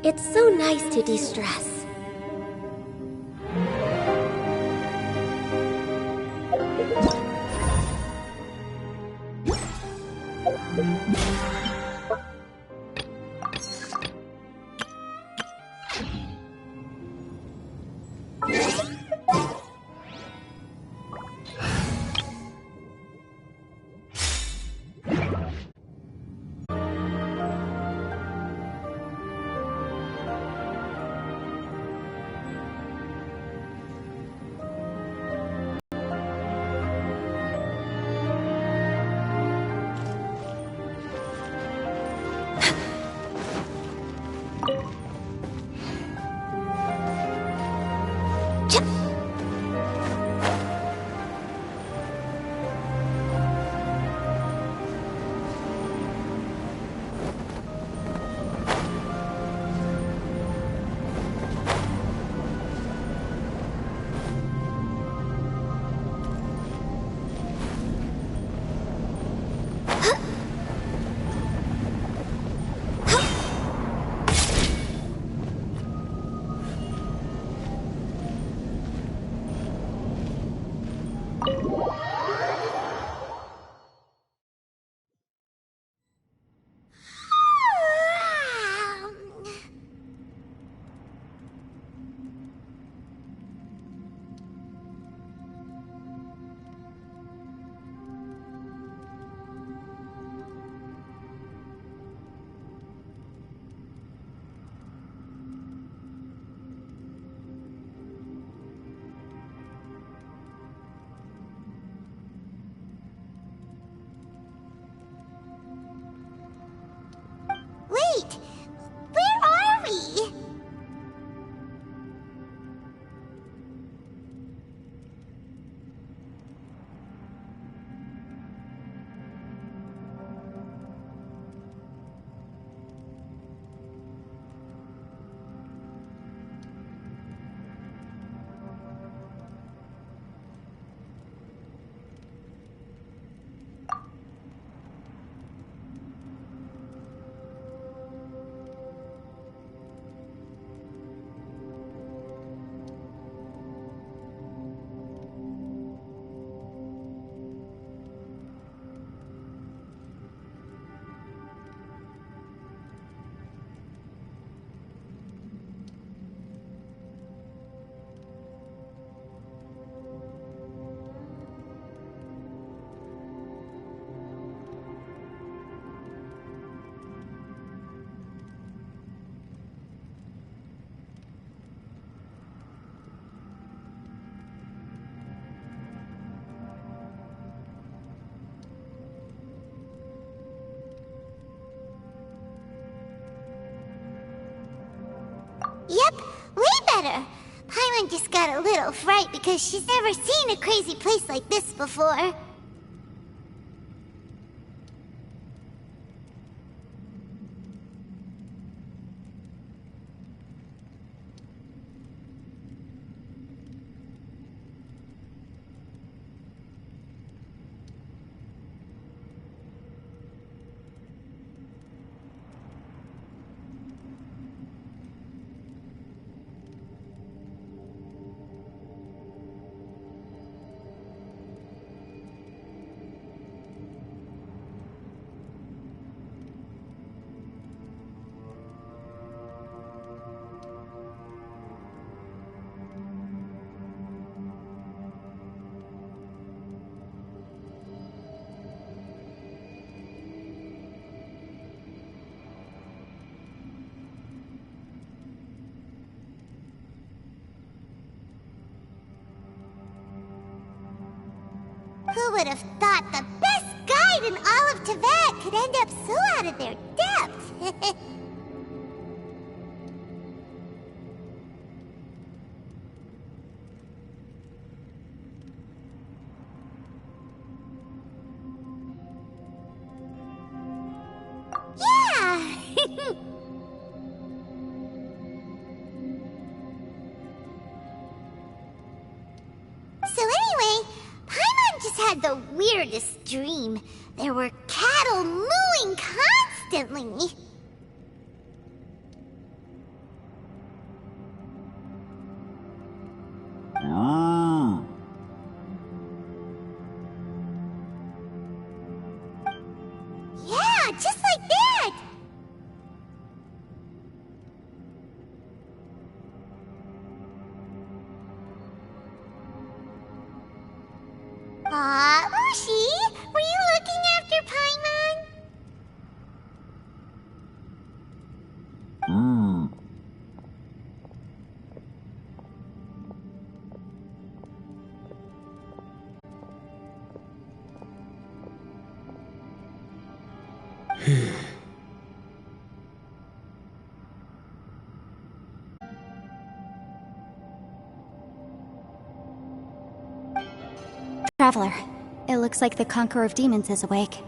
It's so nice to de-stress. Wait! Where are we? Yep, way better. Paimon just got a little fright because she's never seen a crazy place like this before. Who would have thought the best guide in all of Tibet could end up so out of their depth? Yeah! had the weirdest dream. There were cattle mooing constantly. Yeah, just like that! Mushi, were you looking after Paimon? Traveler, it looks like the Conqueror of Demons is awake.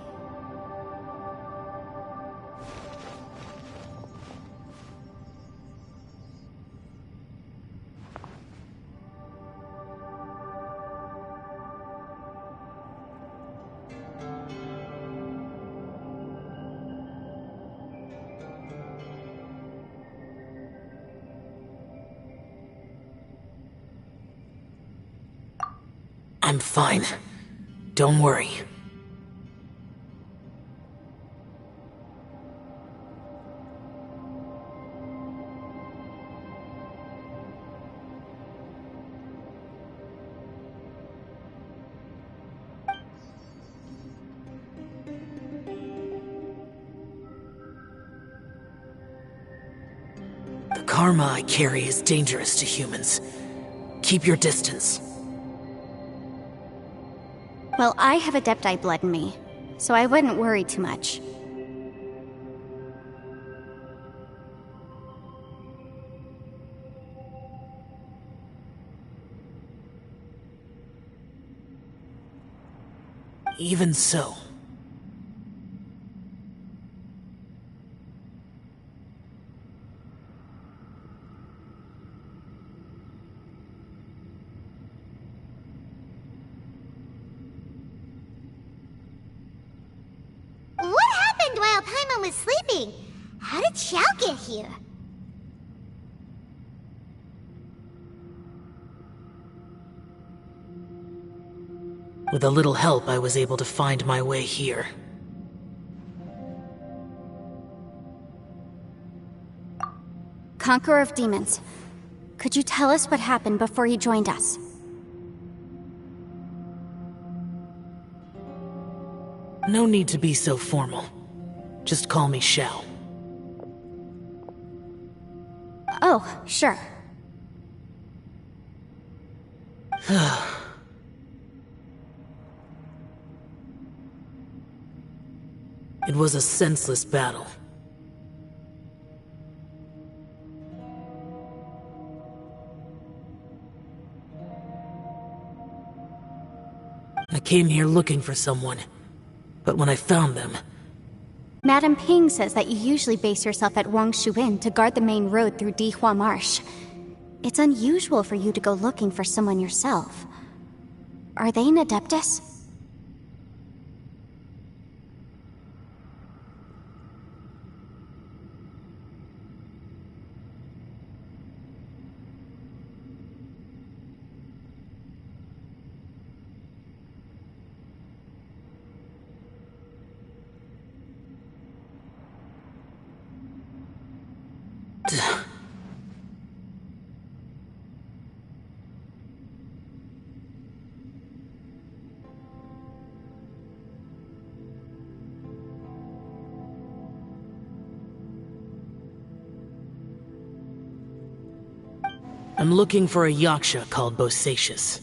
I'm fine. Don't worry. The karma I carry is dangerous to humans. Keep your distance. Well, I have Adepti blood in me, so I wouldn't worry too much. Even so. What happened while Paimon was sleeping? How did Xiao get here? With a little help, I was able to find my way here. Conqueror of Demons, could you tell us what happened before you joined us? No need to be so formal. Just call me Xiao. Oh, sure. It was a senseless battle. I came here looking for someone, but when I found them... Madame Ping says that you usually base yourself at Wangshu Inn to guard the main road through Dihua Marsh. It's unusual for you to go looking for someone yourself. Are they an Adeptus? I'm looking for a yaksha called Bosacius.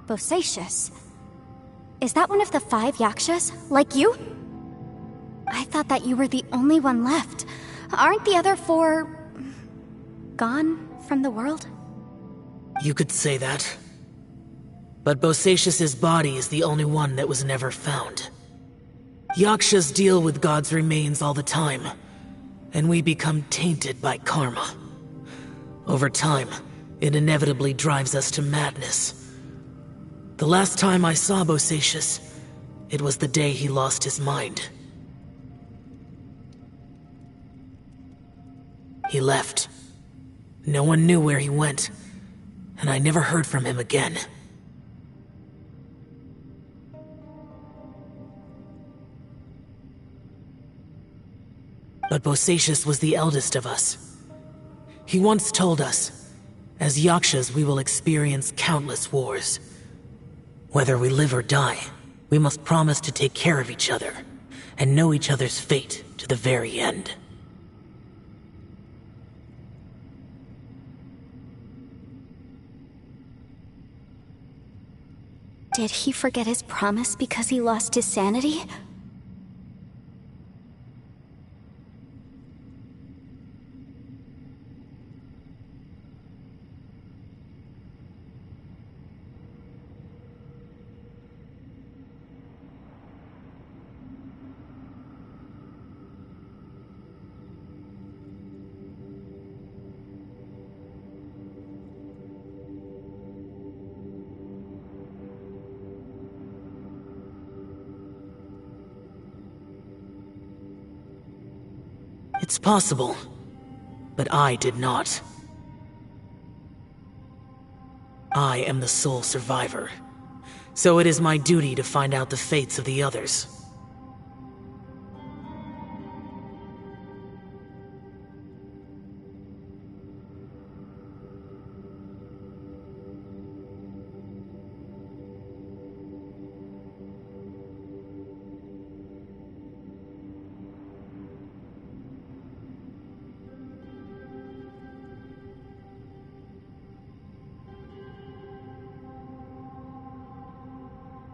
Bosacius? Is that one of the 5 yakshas, like you? I thought that you were the only one left. Aren't the other 4... gone from the world? You could say that. But Bosacius's body is the only one that was never found. Yakshas deal with God's remains all the time, and we become tainted by karma. Over time, it inevitably drives us to madness. The last time I saw Bosacius, it was the day he lost his mind. He left. No one knew where he went, and I never heard from him again. But Bosacius was the eldest of us. He once told us, as Yakshas we will experience countless wars. Whether we live or die, we must promise to take care of each other, and know each other's fate to the very end. Did he forget his promise because he lost his sanity? It's possible, but I did not. I am the sole survivor, so it is my duty to find out the fates of the others.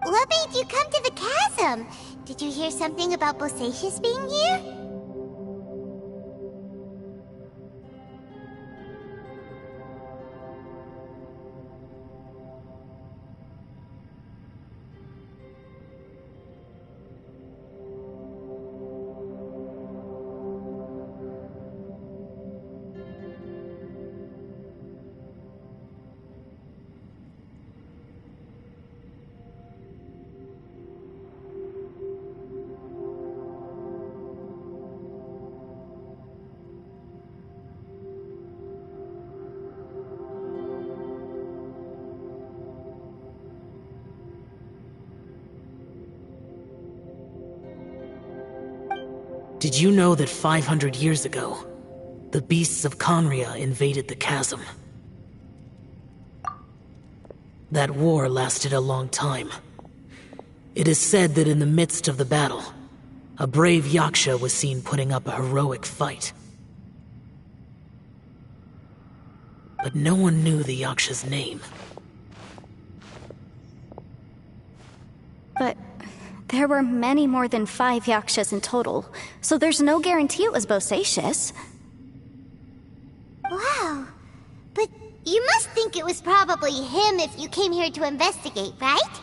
What made you come to the chasm? Did you hear something about Bosacius being here? Did you know that 500 years ago, the beasts of Conria invaded the chasm? That war lasted a long time. It is said that in the midst of the battle, a brave Yaksha was seen putting up a heroic fight. But no one knew the Yaksha's name. But there were many more than 5 Yakshas in total, so there's no guarantee it was Bosacius. Wow. But you must think it was probably him if you came here to investigate, right?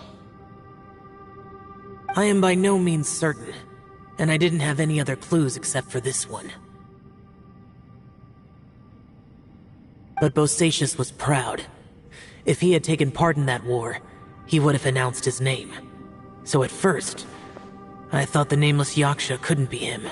I am by no means certain, and I didn't have any other clues except for this one. But Bosacius was proud. If he had taken part in that war, he would have announced his name. So at first, I thought the nameless Yaksha couldn't be him.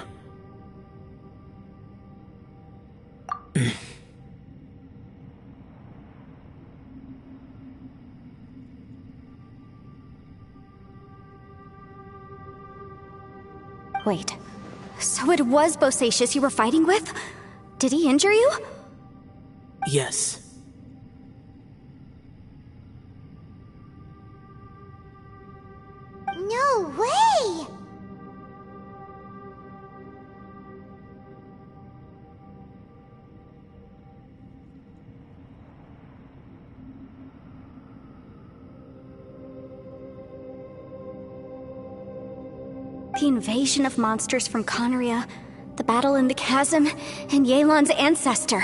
Wait, so it was Bosacius you were fighting with? Did he injure you? Yes. No way! The invasion of monsters from Conria, the battle in the chasm, and Yelan's ancestor.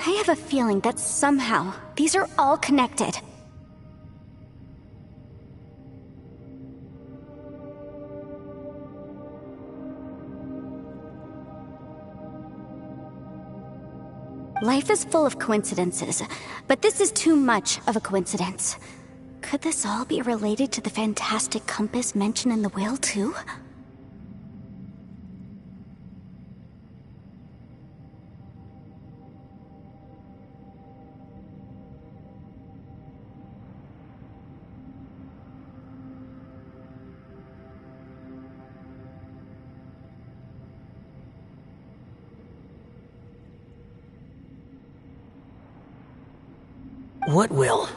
I have a feeling that somehow these are all connected. Life is full of coincidences, but this is too much of a coincidence. Could this all be related to the fantastic compass mentioned in the will, too? What will?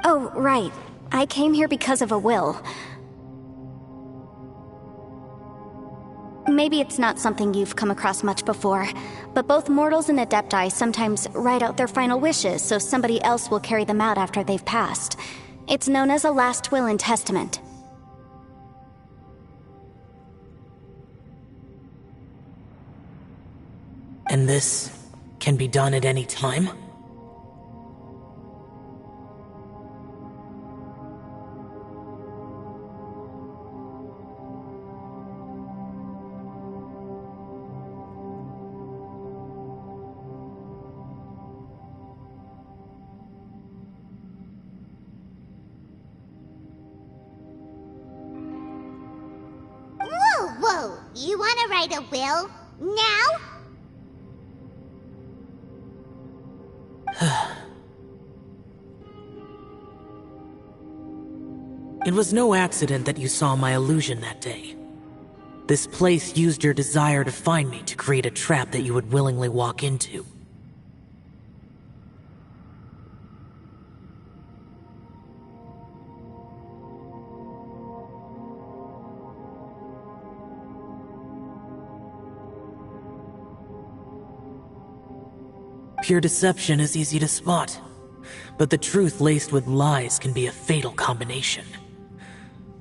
Oh, right. I came here because of a will. Maybe it's not something you've come across much before, but both mortals and adepti sometimes write out their final wishes so somebody else will carry them out after they've passed. It's known as a last will and testament. And this can be done at any time? Whoa, you wanna write a will? Now? It was no accident that you saw my illusion that day. This place used your desire to find me to create a trap that you would willingly walk into. Pure deception is easy to spot, but the truth laced with lies can be a fatal combination.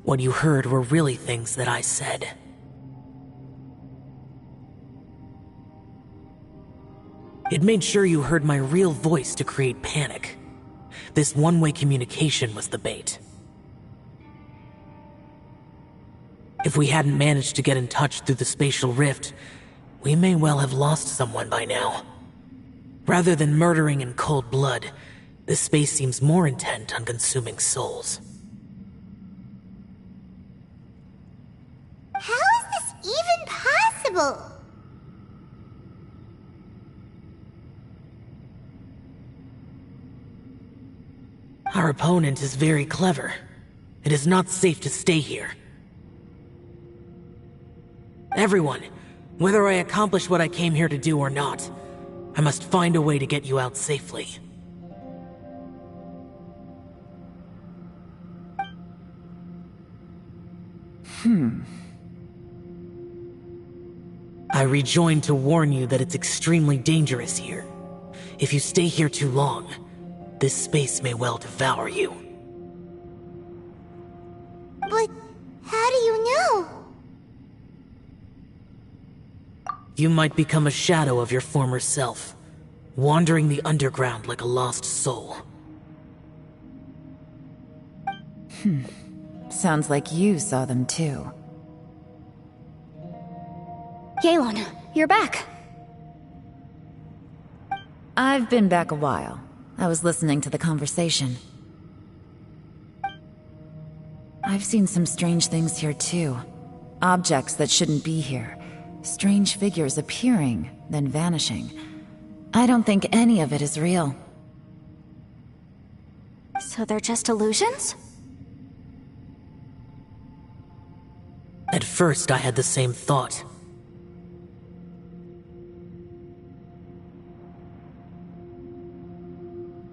What you heard were really things that I said. It made sure you heard my real voice to create panic. This one-way communication was the bait. If we hadn't managed to get in touch through the spatial rift, we may well have lost someone by now. Rather than murdering in cold blood, this space seems more intent on consuming souls. How is this even possible? Our opponent is very clever. It is not safe to stay here. Everyone, whether I accomplish what I came here to do or not, I must find a way to get you out safely. I rejoined to warn you that it's extremely dangerous here. If you stay here too long, this space may well devour you. But how do you know? You might become a shadow of your former self, wandering the underground like a lost soul. Sounds like you saw them too. Yelan, you're back. I've been back a while. I was listening to the conversation. I've seen some strange things here too. Objects that shouldn't be here. Strange figures appearing, then vanishing. I don't think any of it is real. So they're just illusions? At first, I had the same thought.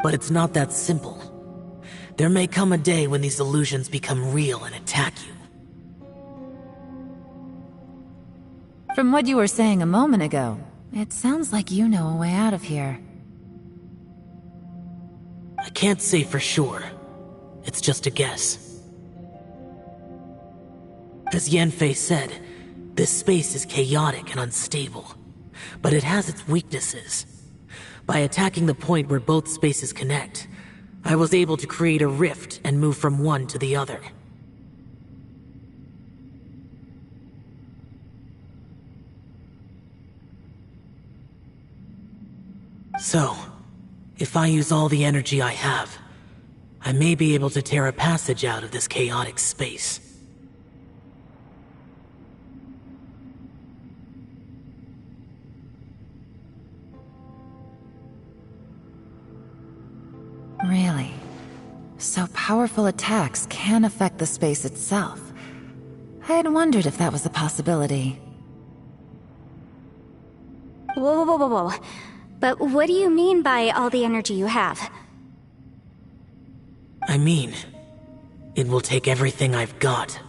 But it's not that simple. There may come a day when these illusions become real and attack you. From what you were saying a moment ago, it sounds like you know a way out of here. I can't say for sure. It's just a guess. As Yanfei said, this space is chaotic and unstable, but it has its weaknesses. By attacking the point where both spaces connect, I was able to create a rift and move from one to the other. So, if I use all the energy I have, I may be able to tear a passage out of this chaotic space. Really? So powerful attacks can affect the space itself. I had wondered if that was a possibility. Whoa, whoa, whoa, whoa, whoa. But what do you mean by all the energy you have? I mean, it will take everything I've got.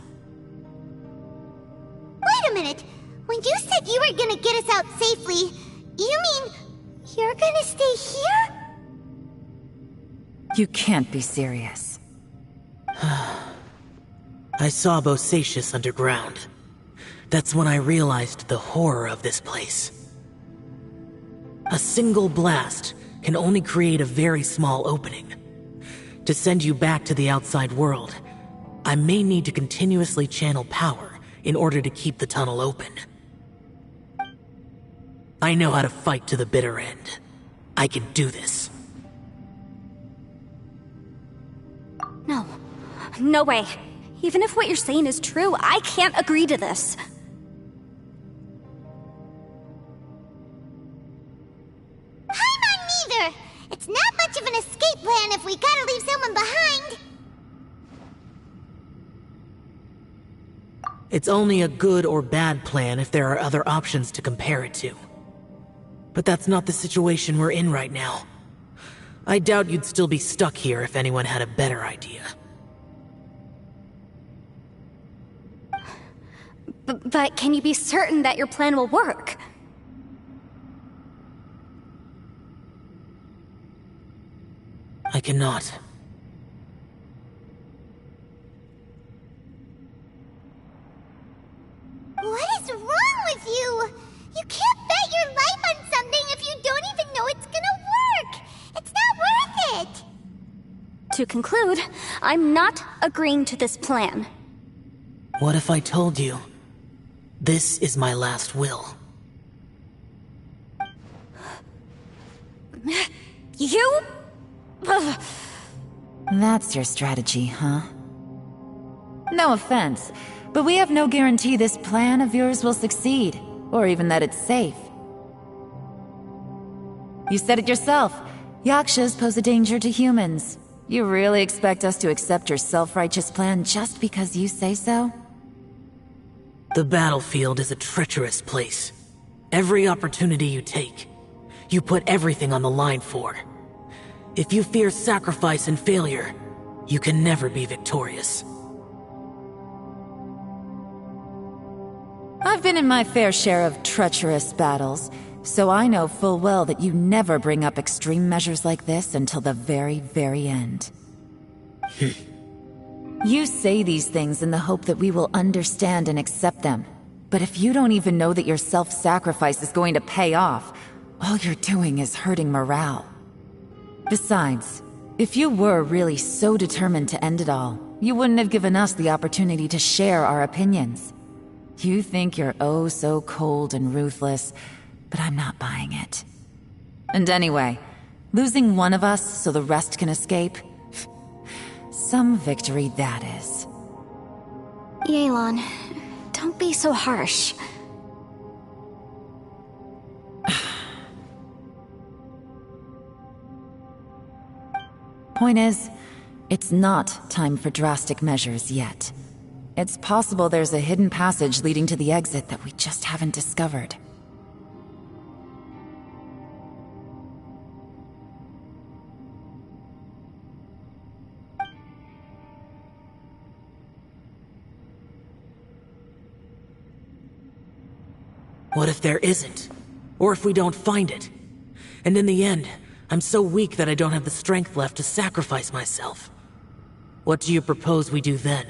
Wait a minute! When you said you were gonna get us out safely, you mean you're gonna stay here? You can't be serious. I saw Bosacius underground. That's when I realized the horror of this place. A single blast can only create a very small opening. To send you back to the outside world, I may need to continuously channel power in order to keep the tunnel open. I know how to fight to the bitter end. I can do this. No. No way. Even if what you're saying is true, I can't agree to this. Paimon neither! It's not much of an escape plan if we gotta leave someone behind! It's only a good or bad plan if there are other options to compare it to. But that's not the situation we're in right now. I doubt you'd still be stuck here if anyone had a better idea. But can you be certain that your plan will work? I cannot. What is wrong with you? You can't bet your life on something if you don't even know it's gonna work! It's not worth it! To conclude, I'm not agreeing to this plan. What if I told you, this is my last will? You? Ugh. That's your strategy, huh? No offense, but we have no guarantee this plan of yours will succeed, or even that it's safe. You said it yourself. Yakshas pose a danger to humans. You really expect us to accept your self-righteous plan just because you say so? The battlefield is a treacherous place. Every opportunity you take, you put everything on the line for. If you fear sacrifice and failure, you can never be victorious. I've been in my fair share of treacherous battles, so I know full well that you never bring up extreme measures like this until the very, very end. You say these things in the hope that we will understand and accept them. But if you don't even know that your self-sacrifice is going to pay off, all you're doing is hurting morale. Besides, if you were really so determined to end it all, you wouldn't have given us the opportunity to share our opinions. You think you're oh so cold and ruthless, but I'm not buying it. And anyway, losing one of us so the rest can escape? Some victory that is. Yelan, don't be so harsh. Point is, it's not time for drastic measures yet. It's possible there's a hidden passage leading to the exit that we just haven't discovered. What if there isn't? Or if we don't find it? And in the end, I'm so weak that I don't have the strength left to sacrifice myself. What do you propose we do then?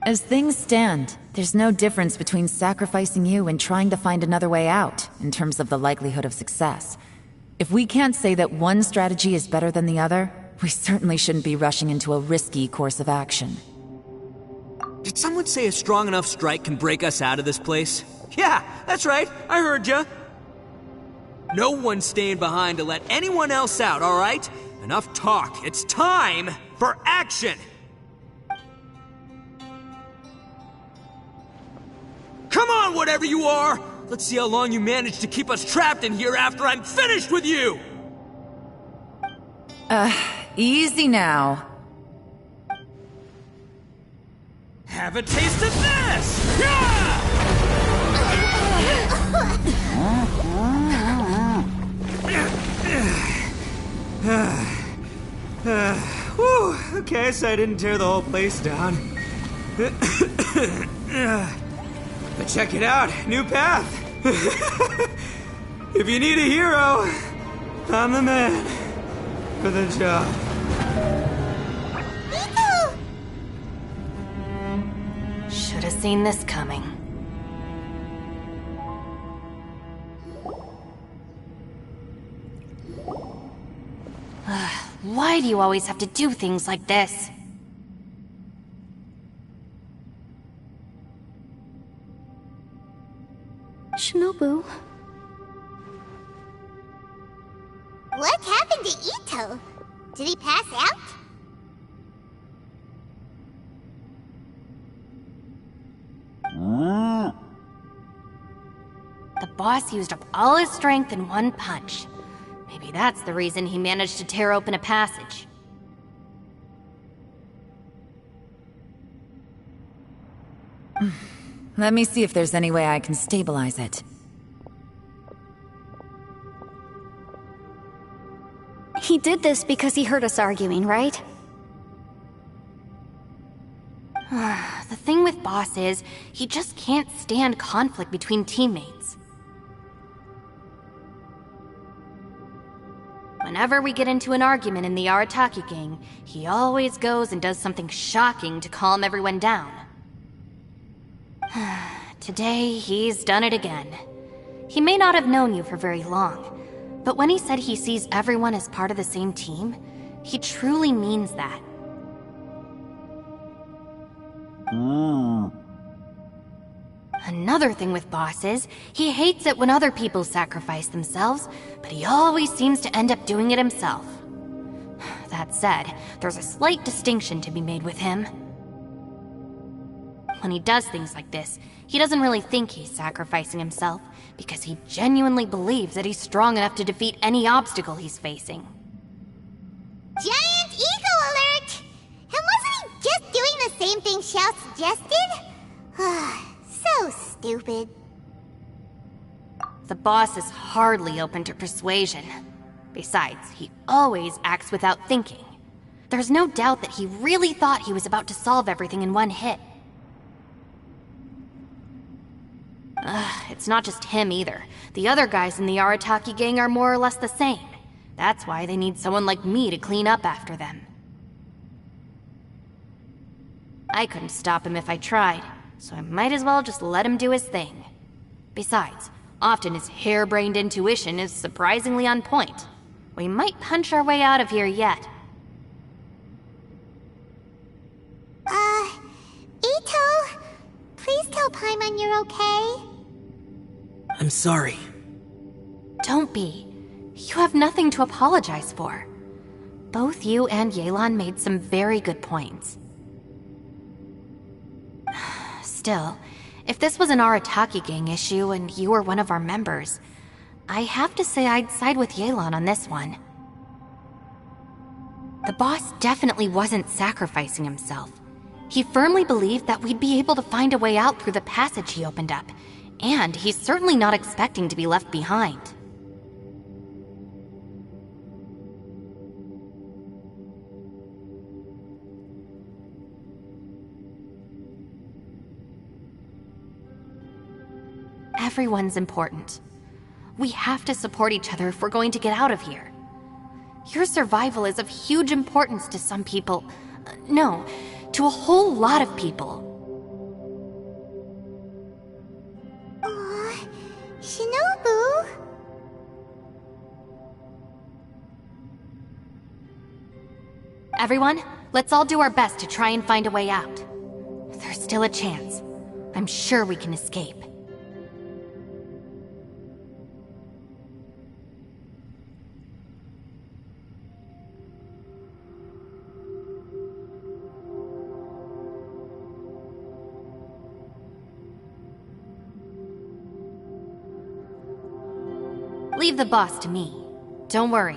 As things stand, there's no difference between sacrificing you and trying to find another way out, in terms of the likelihood of success. If we can't say that one strategy is better than the other, we certainly shouldn't be rushing into a risky course of action. Did someone say a strong enough strike can break us out of this place? Yeah, that's right, I heard ya. No one's staying behind to let anyone else out, alright? Enough talk, it's time for action! Come on, whatever you are! Let's see how long you manage to keep us trapped in here after I'm finished with you! Easy now. Have a taste of this! Yeah! Whew, okay, so I didn't tear the whole place down. But check it out, new path. If you need a hero, I'm the man for the job. Should have seen this coming. Why do you always have to do things like this? Shinobu. What happened to Ito? Did he pass out? The boss used up all his strength in one punch. Maybe that's the reason he managed to tear open a passage. Let me see if there's any way I can stabilize it. He did this because he heard us arguing, right? The thing with Boss is, he just can't stand conflict between teammates. Whenever we get into an argument in the Arataki gang, he always goes and does something shocking to calm everyone down. Today, he's done it again. He may not have known you for very long, but when he said he sees everyone as part of the same team, he truly means that. Another thing with Boss is, he hates it when other people sacrifice themselves, but he always seems to end up doing it himself. That said, there's a slight distinction to be made with him. When he does things like this, he doesn't really think he's sacrificing himself, because he genuinely believes that he's strong enough to defeat any obstacle he's facing. Giant ego alert! And wasn't he just doing the same thing Xiao suggested? So stupid. The boss is hardly open to persuasion. Besides, he always acts without thinking. There's no doubt that he really thought he was about to solve everything in one hit. It's not just him either. The other guys in the Arataki gang are more or less the same. That's why they need someone like me to clean up after them. I couldn't stop him if I tried, so I might as well just let him do his thing. Besides, often his harebrained intuition is surprisingly on point. We might punch our way out of here yet. Ito, please tell Paimon you're okay. I'm sorry. Don't be. You have nothing to apologize for. Both you and Yelan made some very good points. Still, if this was an Arataki gang issue and you were one of our members, I have to say I'd side with Yelan on this one. The boss definitely wasn't sacrificing himself. He firmly believed that we'd be able to find a way out through the passage he opened up, and he's certainly not expecting to be left behind. Everyone's important. We have to support each other if we're going to get out of here. Your survival is of huge importance to some people. No, to a whole lot of people. Aw, Shinobu. Everyone, let's all do our best to try and find a way out. There's still a chance. I'm sure we can escape. Leave the boss to me. Don't worry.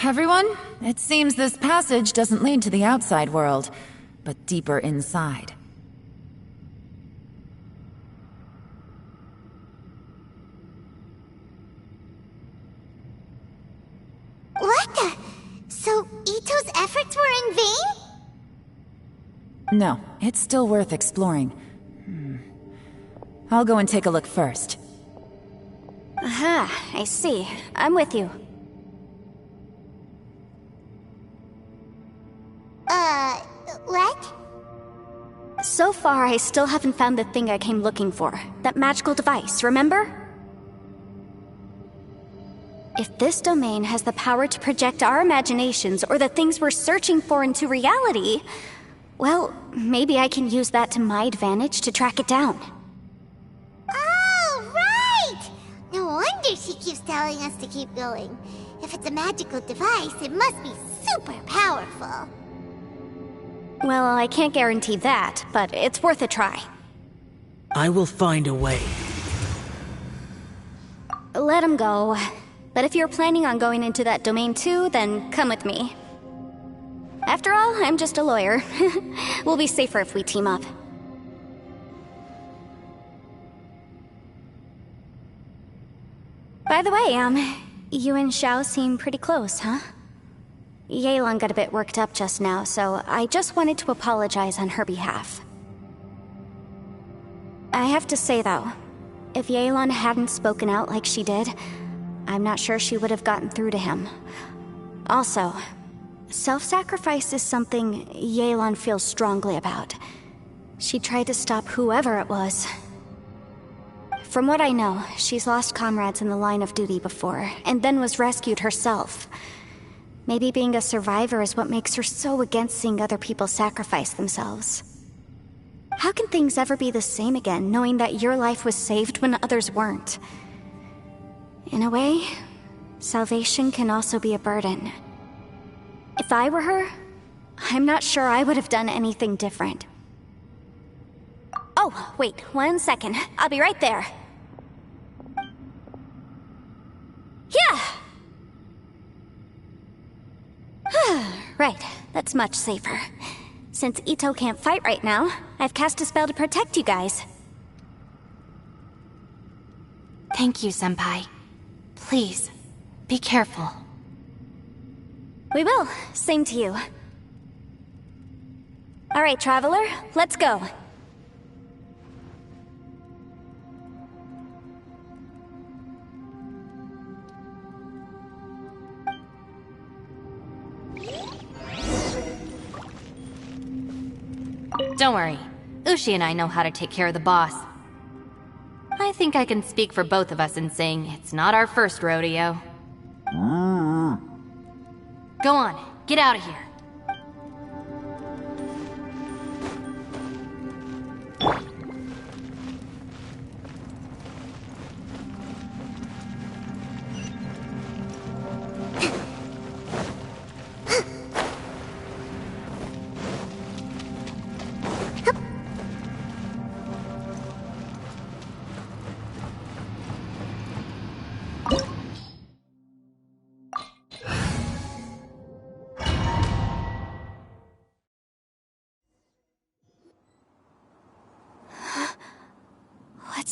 Everyone, it seems this passage doesn't lead to the outside world, but deeper inside. What the? So Ito's efforts were in vain? No, it's still worth exploring. I'll go and take a look first. Aha, I see. I'm with you. What? So far, I still haven't found the thing I came looking for. That magical device, remember? If this domain has the power to project our imaginations or the things we're searching for into reality, well, maybe I can use that to my advantage to track it down. Oh, right! No wonder she keeps telling us to keep going. If it's a magical device, it must be super powerful. Well, I can't guarantee that, but it's worth a try. I will find a way. Let him go. But if you're planning on going into that domain too, then come with me. After all, I'm just a lawyer. We'll be safer if we team up. By the way, you and Xiao seem pretty close, huh? Yelan got a bit worked up just now, so I just wanted to apologize on her behalf. I have to say, though, if Yelan hadn't spoken out like she did, I'm not sure she would have gotten through to him. Also, self-sacrifice is something Yelan feels strongly about. She tried to stop whoever it was. From what I know, she's lost comrades in the line of duty before, and then was rescued herself. Maybe being a survivor is what makes her so against seeing other people sacrifice themselves. How can things ever be the same again, knowing that your life was saved when others weren't? In a way, salvation can also be a burden. If I were her, I'm not sure I would have done anything different. Oh, wait, 1 second. I'll be right there. Yeah! Right, that's much safer. Since Ito can't fight right now, I've cast a spell to protect you guys. Thank you, Senpai. Please, be careful. We will. Same to you. All right, Traveler, let's go. Don't worry. Ushi and I know how to take care of the boss. I think I can speak for both of us in saying it's not our first rodeo. Go on, get out of here.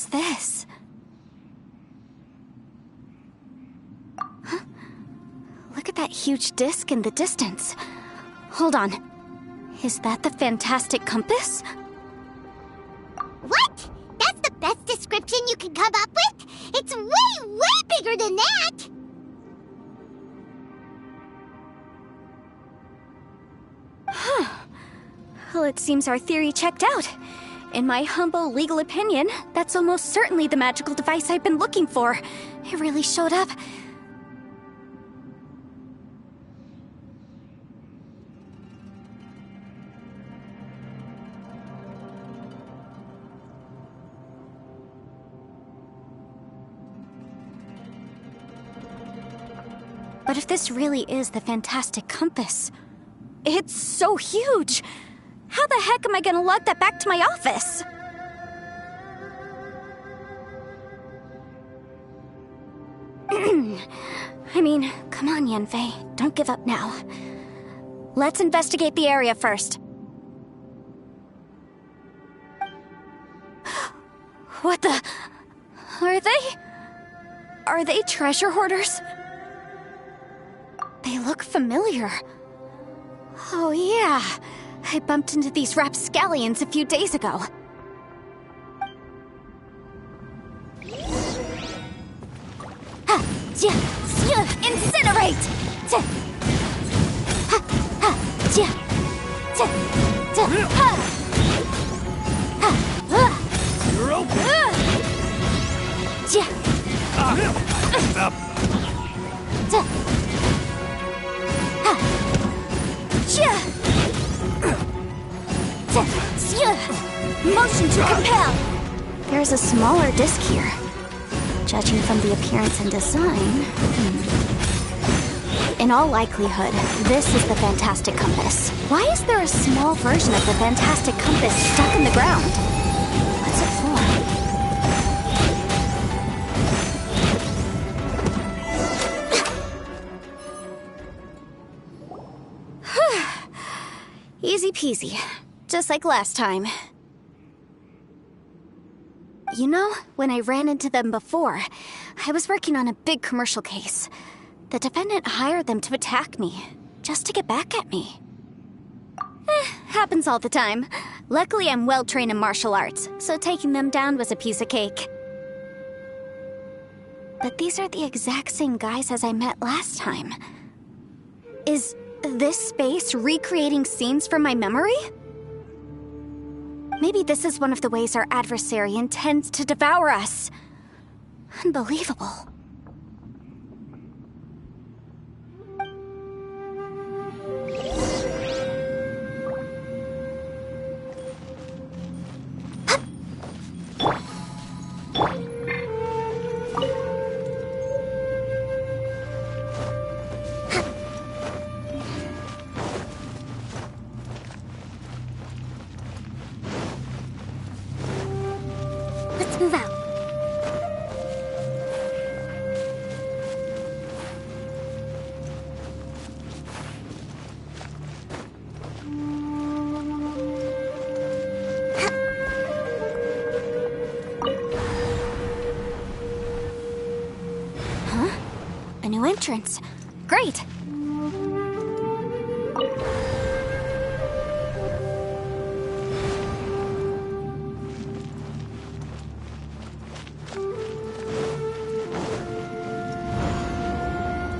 What's this? Huh? Look at that huge disc in the distance. Hold on. Is that the fantastic compass? What? That's the best description you can come up with? It's way, way bigger than that! Well, it seems our theory checked out. In my humble legal opinion, that's almost certainly the magical device I've been looking for. It really showed up. But if this really is the fantastic compass, it's so huge! How the heck am I gonna lug that back to my office? I mean, come on, Yanfei. Don't give up now. Let's investigate the area first. What the... Are they treasure hoarders? They look familiar. Oh yeah, I bumped into these rapscallions a few days ago. Incinerate! You're open! Motion to compel! There's a smaller disc here. Judging from the appearance and design... In all likelihood, this is the fantastic compass. Why is there a small version of the fantastic compass stuck in the ground? What's it for? Easy peasy. Just like last time. You know, when I ran into them before, I was working on a big commercial case. The defendant hired them to attack me, just to get back at me. Happens all the time. Luckily, I'm well trained in martial arts, so taking them down was a piece of cake. But these are the exact same guys as I met last time. Is this space recreating scenes from my memory? Maybe this is one of the ways our adversary intends to devour us. Unbelievable. Let's move out. Huh? A new entrance. Great!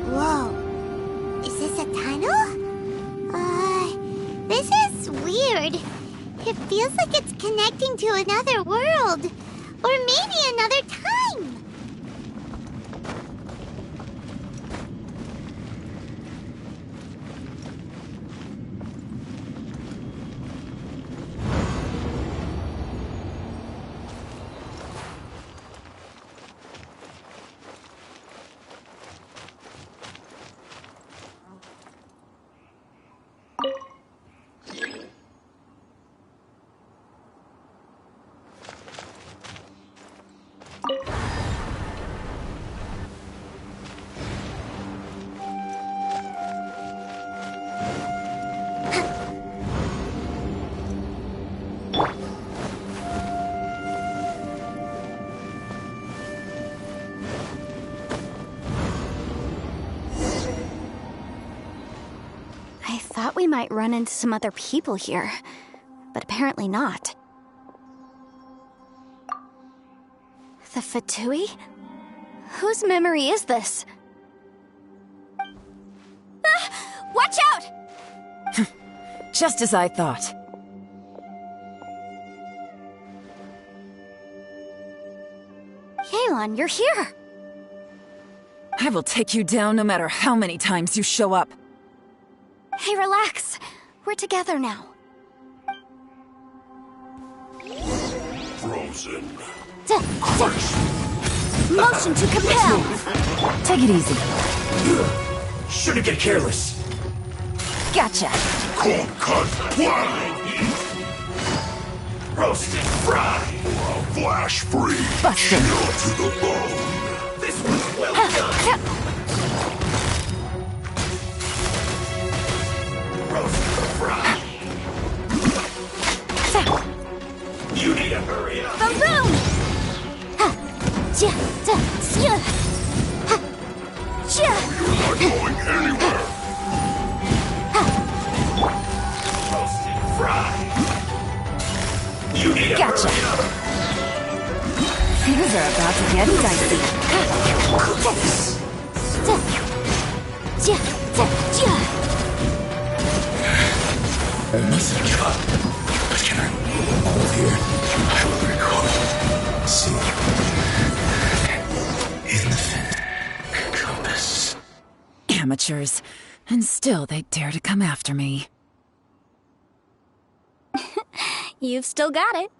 Whoa. Is this a tunnel? This is weird. It feels like it's connecting to another world. Or maybe another time. we might run into some other people here, but apparently not. The Fatui? Whose memory is this? Ah! Watch out! Just as I thought. Yelan, you're here! I will take you down no matter how many times you show up. Hey, relax. We're together now. Frozen. Motion to compel! Take it easy. Shouldn't get careless. Gotcha. Cold cut blind. Roasted fried. Flash free. Busted. Chill to the bone. This was well done. Roasted fried. You need to hurry up. Boom! You're not going anywhere. Roasted fried. You need to Gotcha. hurry up. Things are about to get dicey. I mustn't give up. But can I hold here? I will recall. See. In the compass. Amateurs. And still they dare to come after me. You've still got it.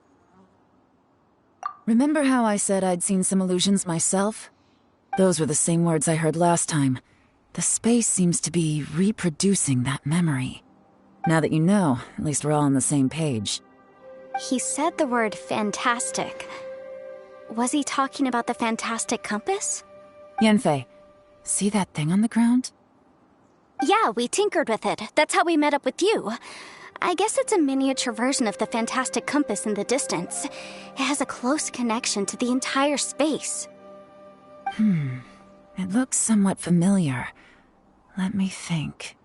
Remember how I said I'd seen some illusions myself? Those were the same words I heard last time. The space seems to be reproducing that memory. Now that you know, at least we're all on the same page. He said the word fantastic. Was he talking about the fantastic compass? Yanfei, see that thing on the ground? Yeah, we tinkered with it. That's how we met up with you. I guess it's a miniature version of the fantastic compass in the distance. It has a close connection to the entire space. It looks somewhat familiar. Let me think.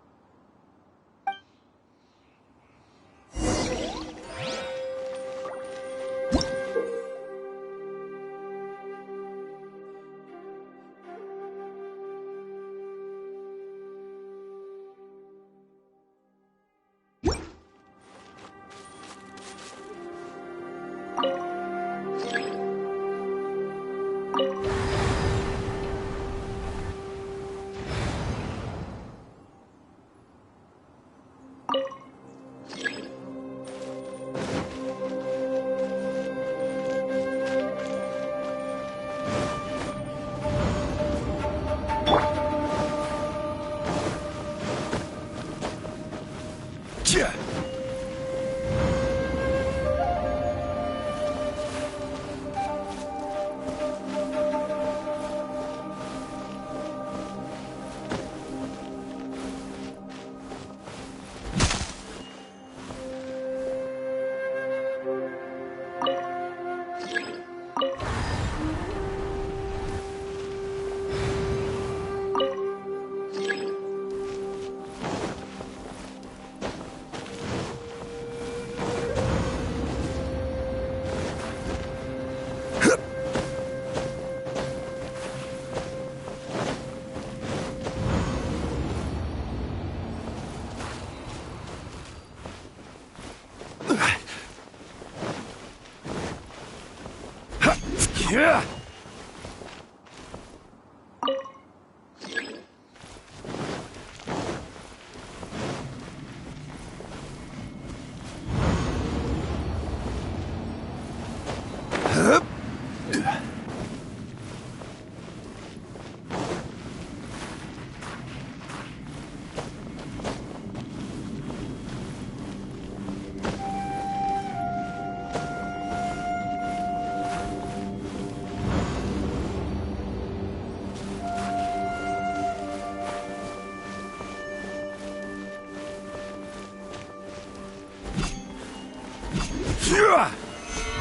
Yeah. Yeah.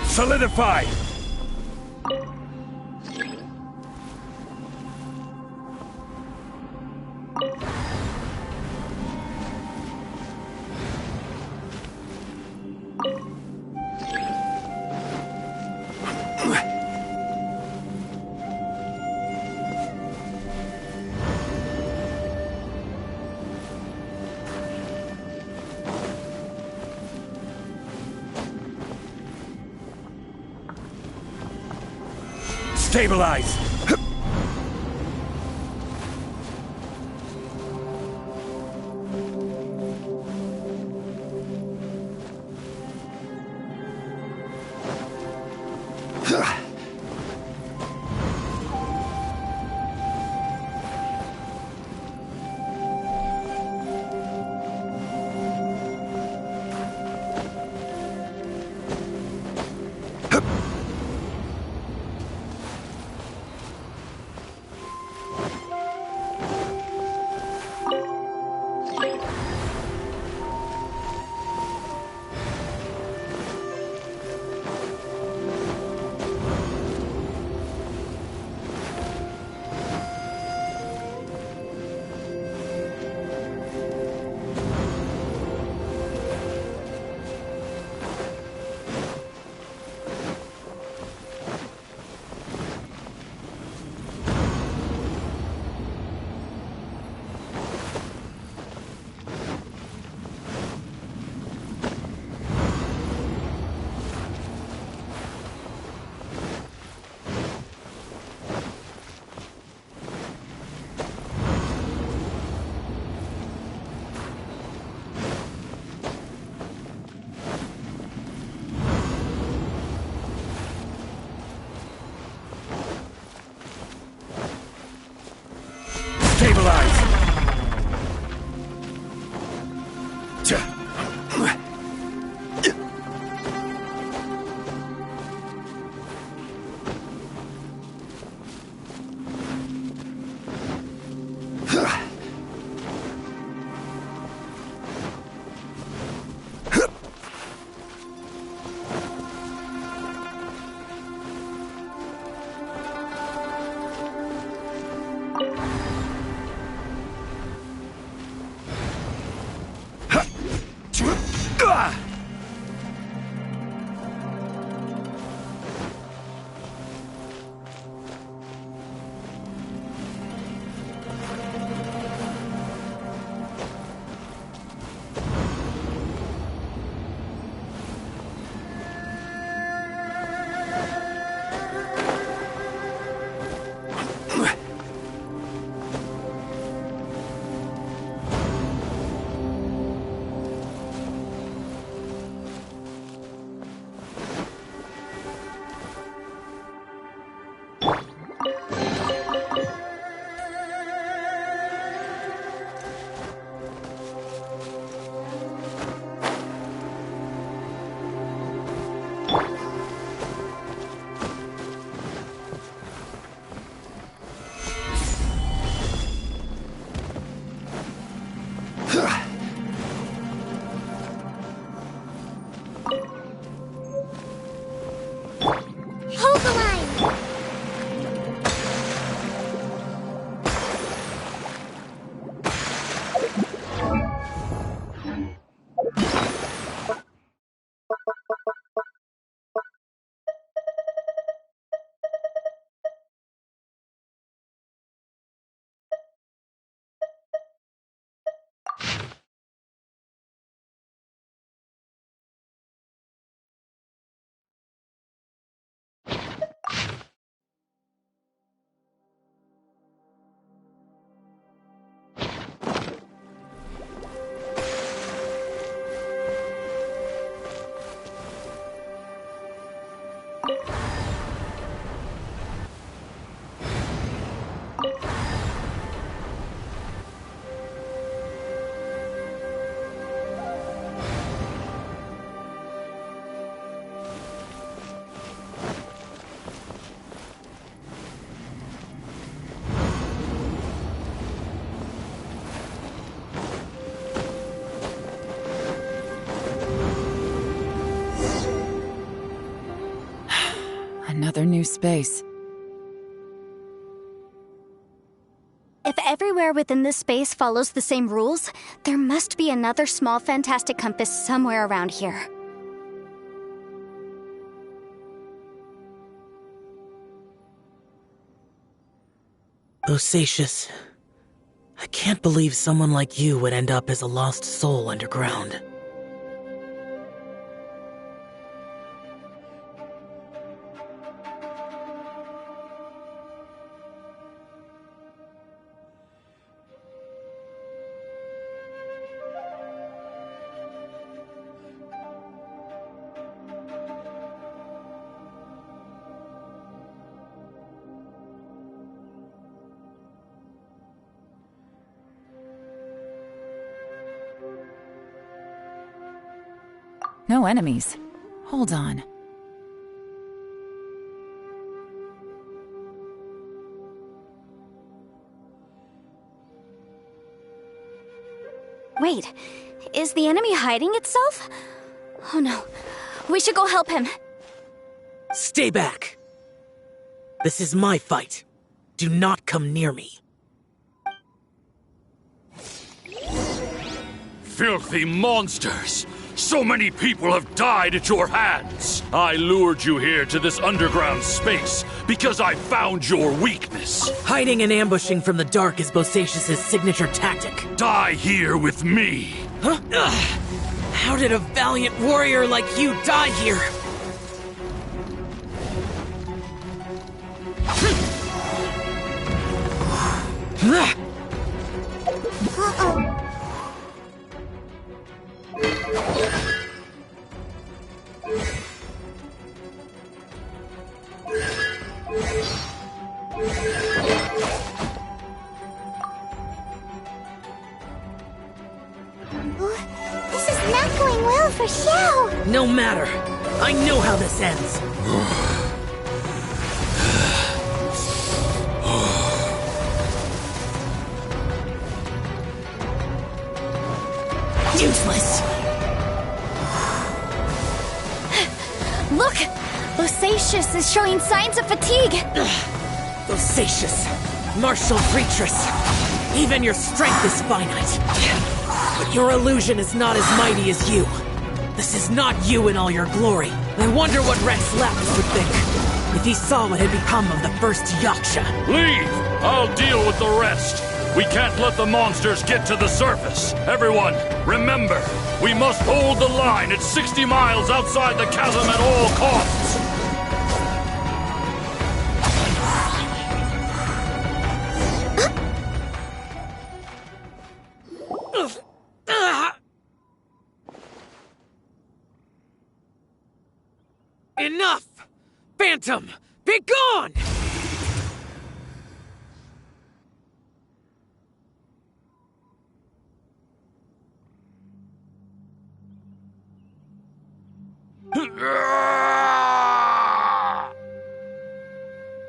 Solidify! Stabilize! Stabilize! Hold the line! Another new space. If everywhere within this space follows the same rules, there must be another small fantastic compass somewhere around here. Bosacious, I can't believe someone like you would end up as a lost soul underground. No enemies. Hold on. Wait, is the enemy hiding itself? Oh no, we should go help him. Stay back! This is my fight. Do not come near me. Filthy monsters! So many people have died at your hands! I lured you here to this underground space because I found your weakness. Hiding and ambushing from the dark is Bosacius' signature tactic. Die here with me! Huh? Ugh. How did a valiant warrior like you die here? This is not going well for Xiao! No matter. I know how this ends. Useless! Look! Bosacius is showing signs of fatigue! Bosacius, martial creatress, even your strength is finite. But your illusion is not as mighty as you. This is not you in all your glory. I wonder what Rex Lapis would think if he saw what had become of the first Yaksha. Leave! I'll deal with the rest. We can't let the monsters get to the surface. Everyone, remember, we must hold the line at 60 miles outside the chasm at all costs. Enough! Phantom, be gone!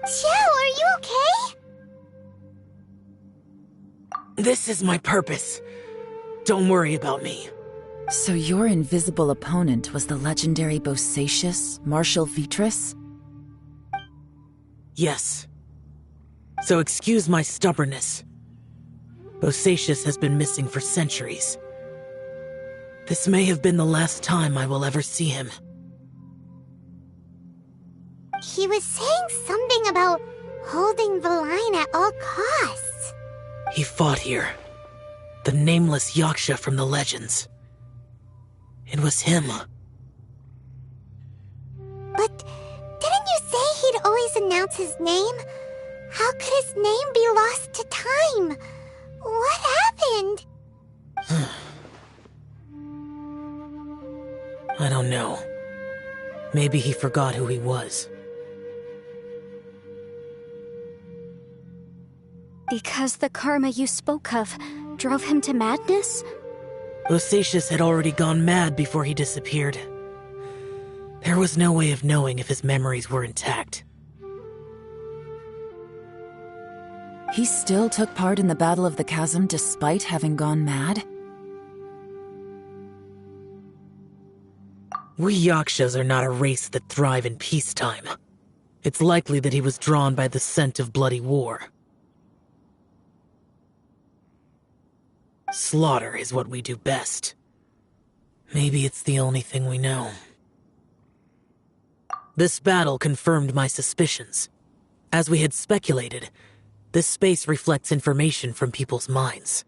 Xiao, are you okay? This is my purpose. Don't worry about me. So your invisible opponent was the legendary Bosacius, Martial Vitris? Yes. So excuse my stubbornness. Bosacius has been missing for centuries. This may have been the last time I will ever see him. He was saying something about holding the line at all costs. He fought here. The nameless Yaksha from the legends. It was him. But didn't you say he'd always announce his name? How could his name be lost to time? What happened? I don't know. Maybe he forgot who he was. Because the karma you spoke of drove him to madness? Bosacius had already gone mad before he disappeared. There was no way of knowing if his memories were intact. He still took part in the Battle of the Chasm despite having gone mad? We Yakshas are not a race that thrive in peacetime. It's likely that he was drawn by the scent of bloody war. Slaughter is what we do best. Maybe it's the only thing we know. This battle confirmed my suspicions. As we had speculated, this space reflects information from people's minds.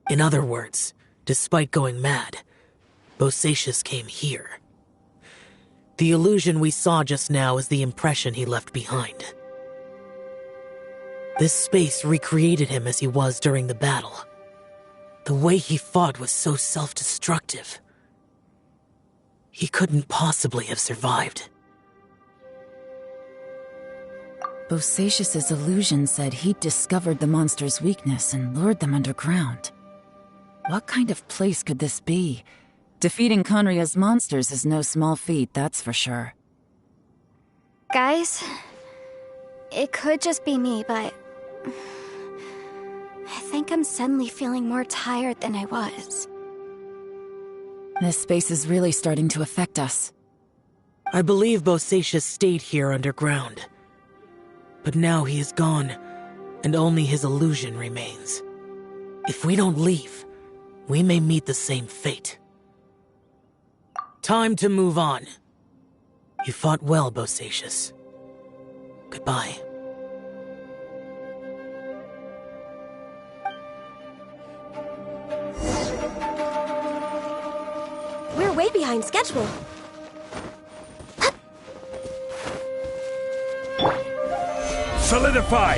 In other words, despite going mad, Bosacius came here. The illusion we saw just now is the impression he left behind. This space recreated him as he was during the battle. The way he fought was so self-destructive. He couldn't possibly have survived. Bosacius' illusion said he'd discovered the monster's weakness and lured them underground. What kind of place could this be? Defeating Conria's monsters is no small feat, that's for sure. Guys, it could just be me, but I think I'm suddenly feeling more tired than I was. This space is really starting to affect us. I believe Bosacius stayed here underground. But now he is gone, and only his illusion remains. If we don't leave, we may meet the same fate. Time to move on. You fought well, Bosacius. Goodbye. We're way behind schedule. Solidify!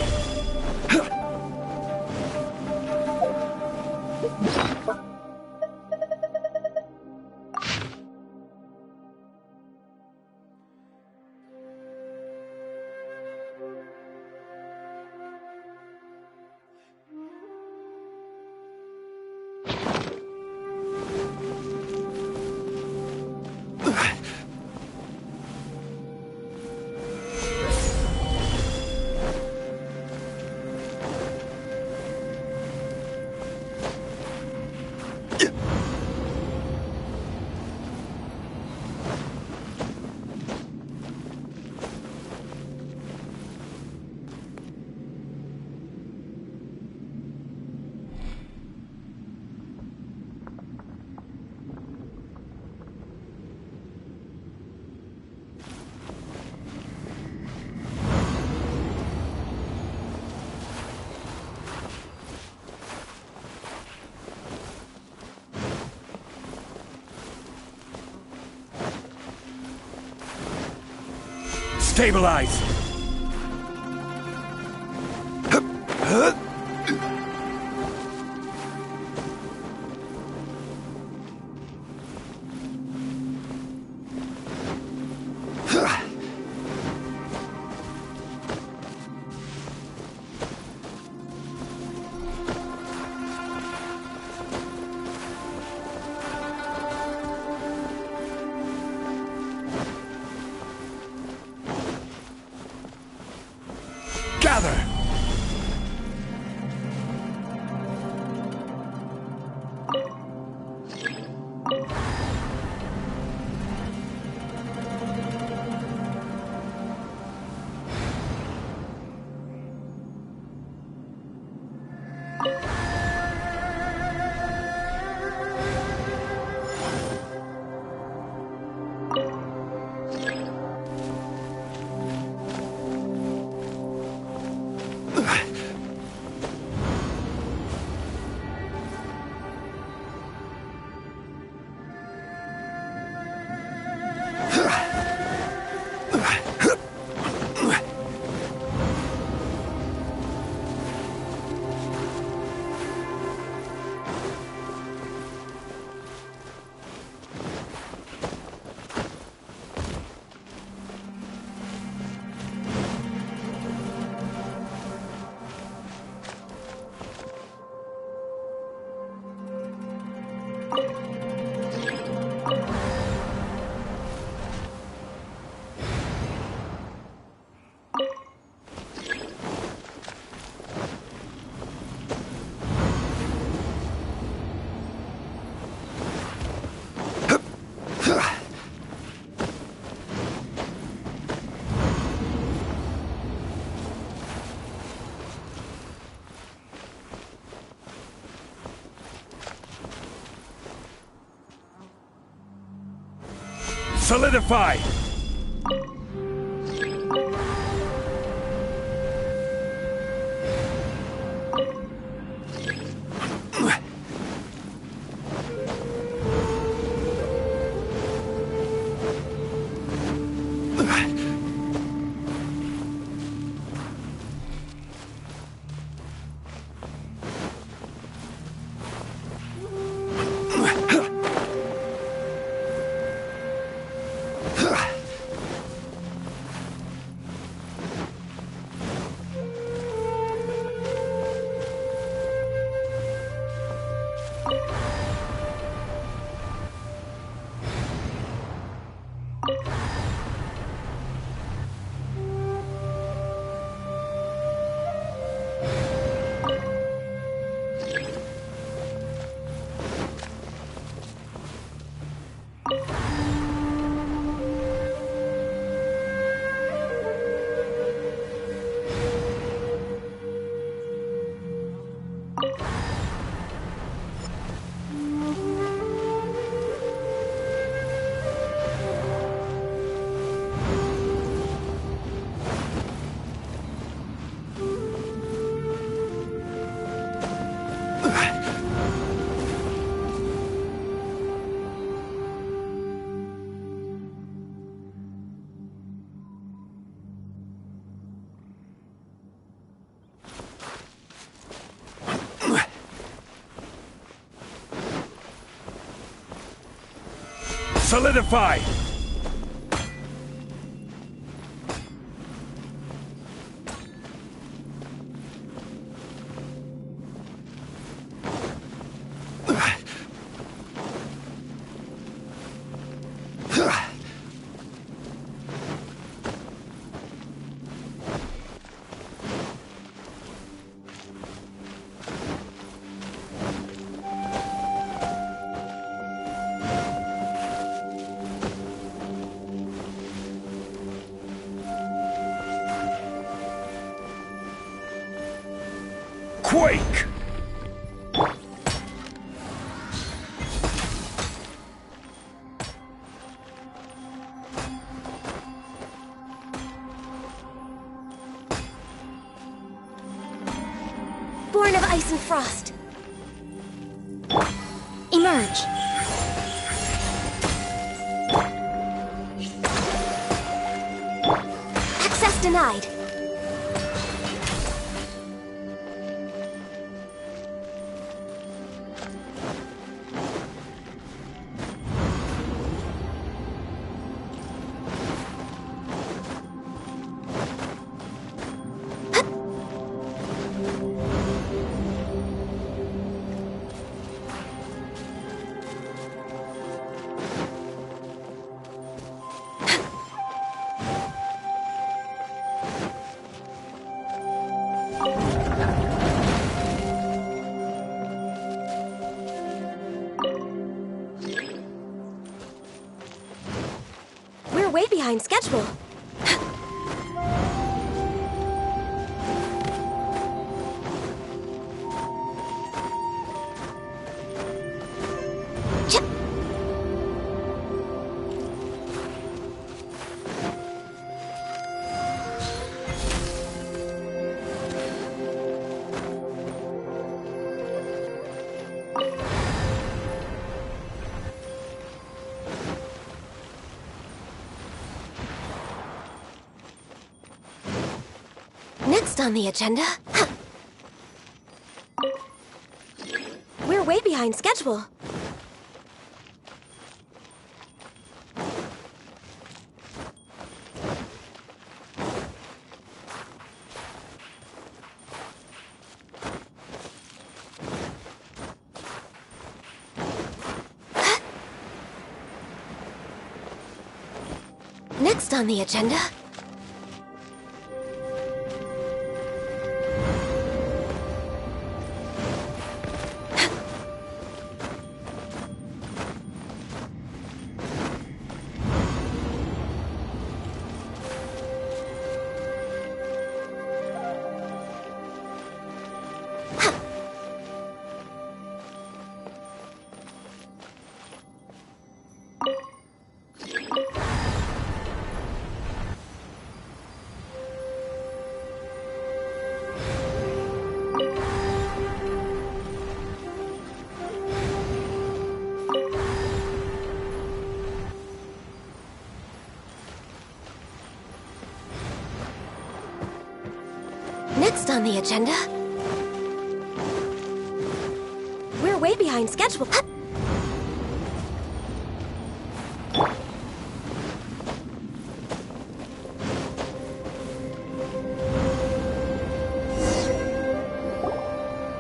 Stabilize! Gather! Solidify! Solidify! Quake! Born of ice and frost. Emerge. Access denied. We're way behind schedule. Next on the agenda... We're way behind schedule. Next on the agenda... Next on the agenda... We're way behind schedule.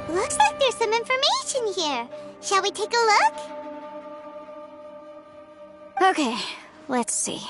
Looks like there's some information here. Shall we take a look? Okay, let's see.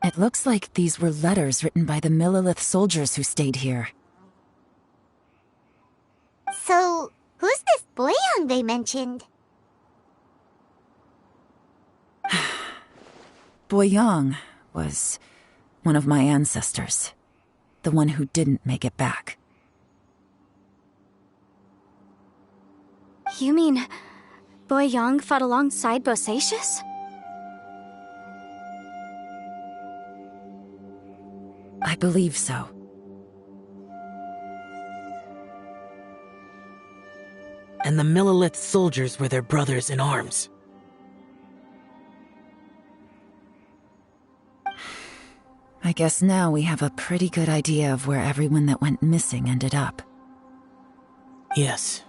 It looks like these were letters written by the Millelith soldiers who stayed here. So, who's Boyang they mentioned. Boyang was one of my ancestors. The one who didn't make it back. You mean Boyang fought alongside Bosacius? I believe so. And the Millelith soldiers were their brothers in arms. I guess now we have a pretty good idea of where everyone that went missing ended up. Yes.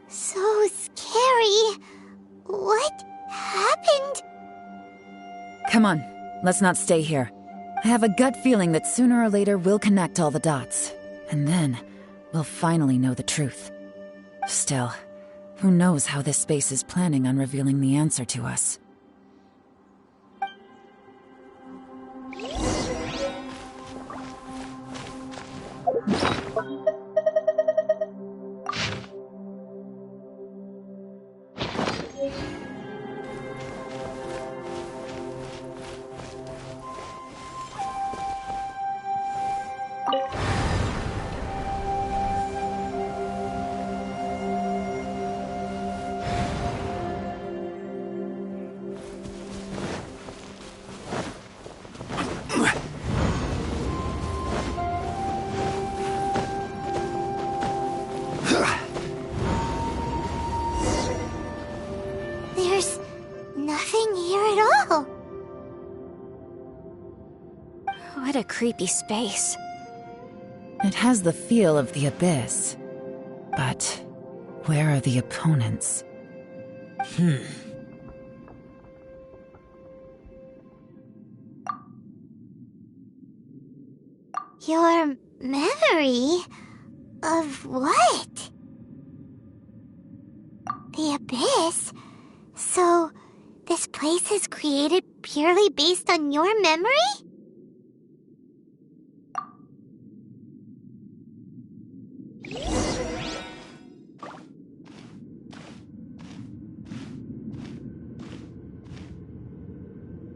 So scary. What happened? Come on, let's not stay here. I have a gut feeling that sooner or later we'll connect all the dots. And then, we'll finally know the truth. Still, who knows how this space is planning on revealing the answer to us. There's nothing here at all. What a creepy space. It has the feel of the abyss. But where are the opponents? Your memory of what? The abyss? So, this place is created purely based on your memory?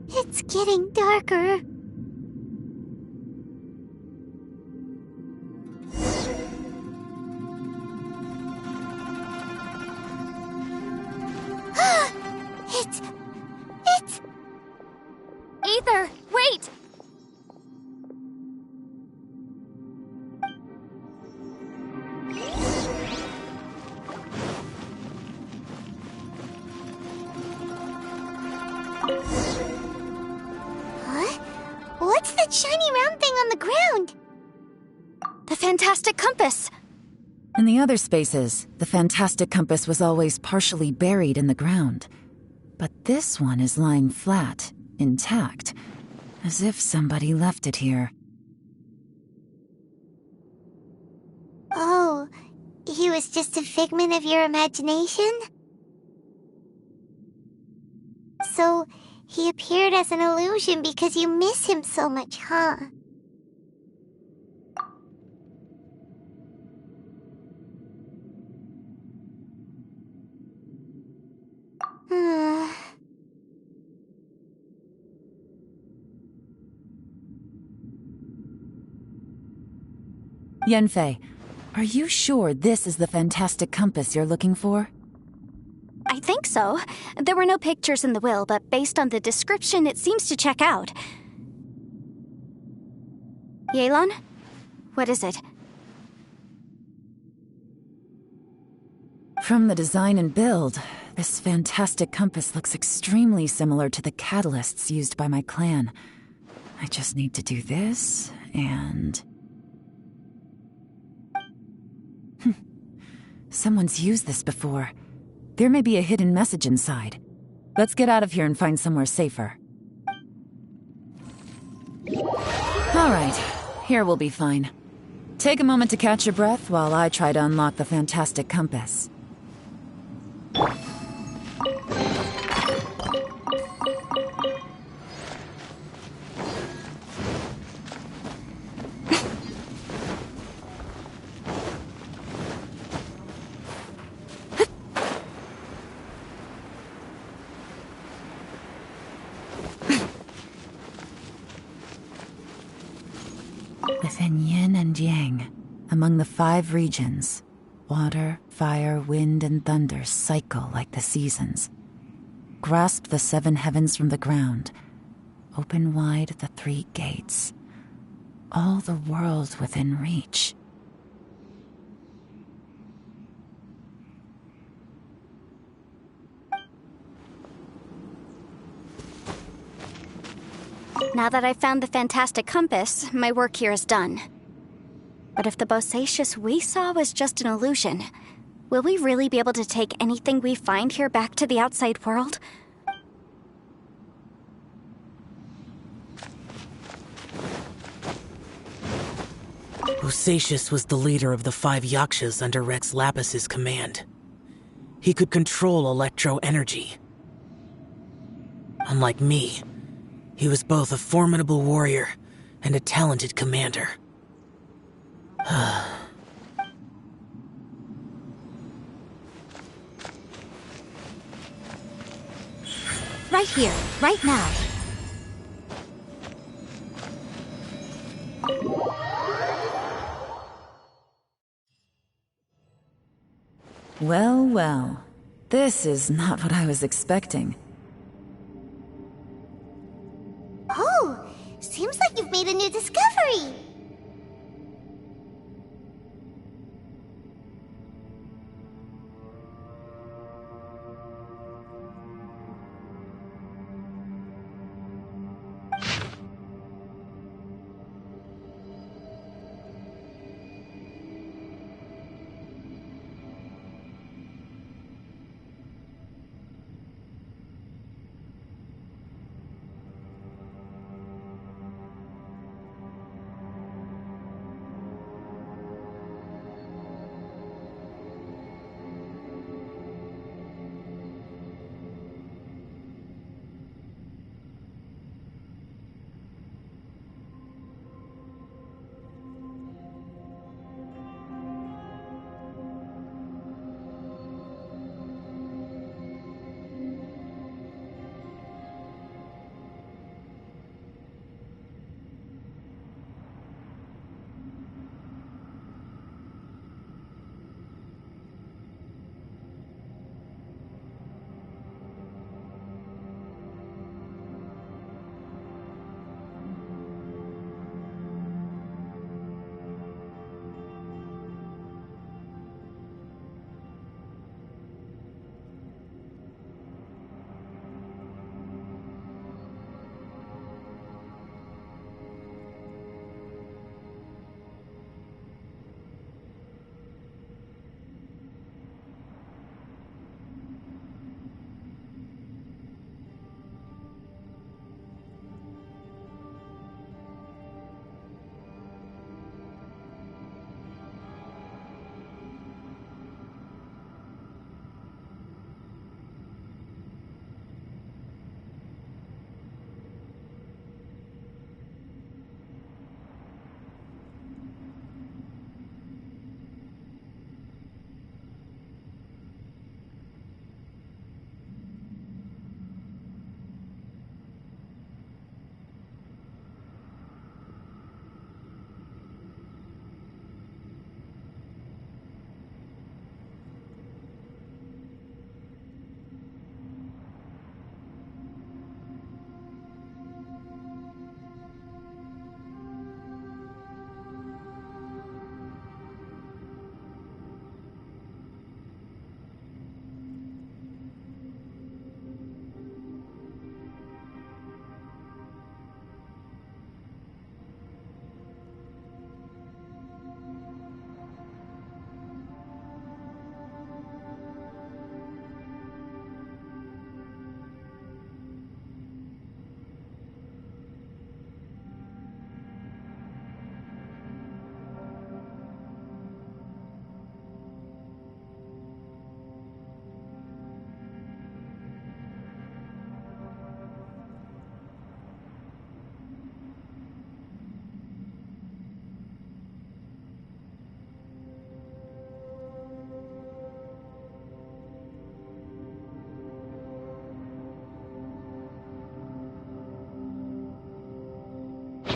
It's getting darker. It's... Ether, wait! Huh? What's that shiny round thing on the ground? The fantastic compass! In the other spaces, the fantastic compass was always partially buried in the ground. But this one is lying flat, intact, as if somebody left it here. Oh, he was just a figment of your imagination? So, he appeared as an illusion because you miss him so much, huh? Yanfei, are you sure this is the fantastic compass you're looking for? I think so. There were no pictures in the will, but based on the description, it seems to check out. Yelan? What is it? From the design and build, this fantastic compass looks extremely similar to the catalysts used by my clan. I just need to do this, and... Someone's used this before. There may be a hidden message inside. Let's get out of here and find somewhere safer. Alright, here we'll be fine. Take a moment to catch your breath while I try to unlock the fantastic compass. Within yin and yang, among the 5 regions, water, fire, wind, and thunder cycle like the seasons. Grasp the 7 heavens from the ground. Open wide the 3 gates. All the world within reach. Now that I've found the fantastic compass, my work here is done. But if the Bosacious we saw was just an illusion, will we really be able to take anything we find here back to the outside world? Bosacious was the leader of the 5 Yakshas under Rex Lapis's command. He could control electro-energy. Unlike me, he was both a formidable warrior and a talented commander. Right here, right now. Well, well. This is not what I was expecting. Oh, seems like you've made a new discovery.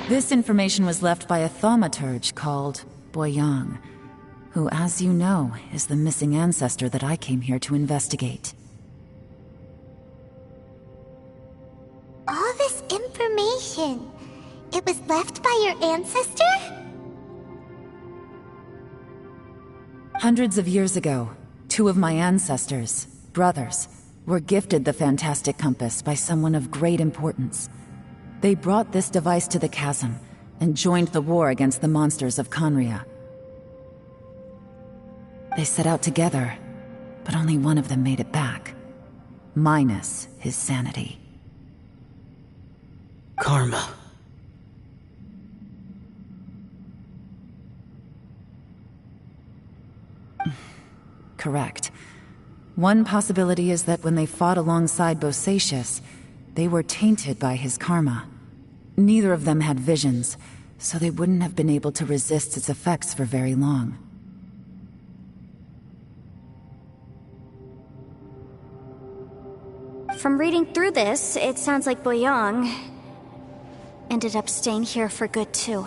This information was left by a thaumaturge called Boyang, who, as you know, is the missing ancestor that I came here to investigate. All this information, it was left by your ancestor? Hundreds of years ago, two of my ancestors, brothers, were gifted the fantastic compass by someone of great importance. They brought this device to the chasm and joined the war against the monsters of Conria. They set out together, but only one of them made it back, minus his sanity. Karma. Correct. One possibility is that when they fought alongside Bosacius, they were tainted by his karma. Neither of them had visions, so they wouldn't have been able to resist its effects for very long. From reading through this, it sounds like Boyang ended up staying here for good too.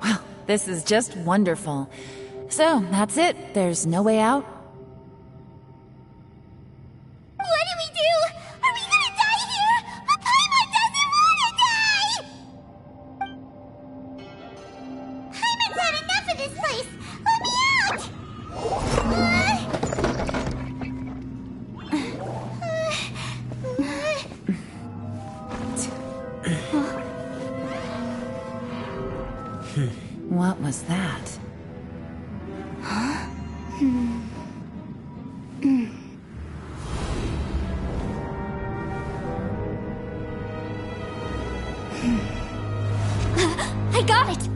Well, this is just wonderful. So, that's it. There's no way out? What do we do? Are we gonna die here? But Paimon doesn't wanna die! Paimon's had enough of this place! Let me out! What was that? I got it!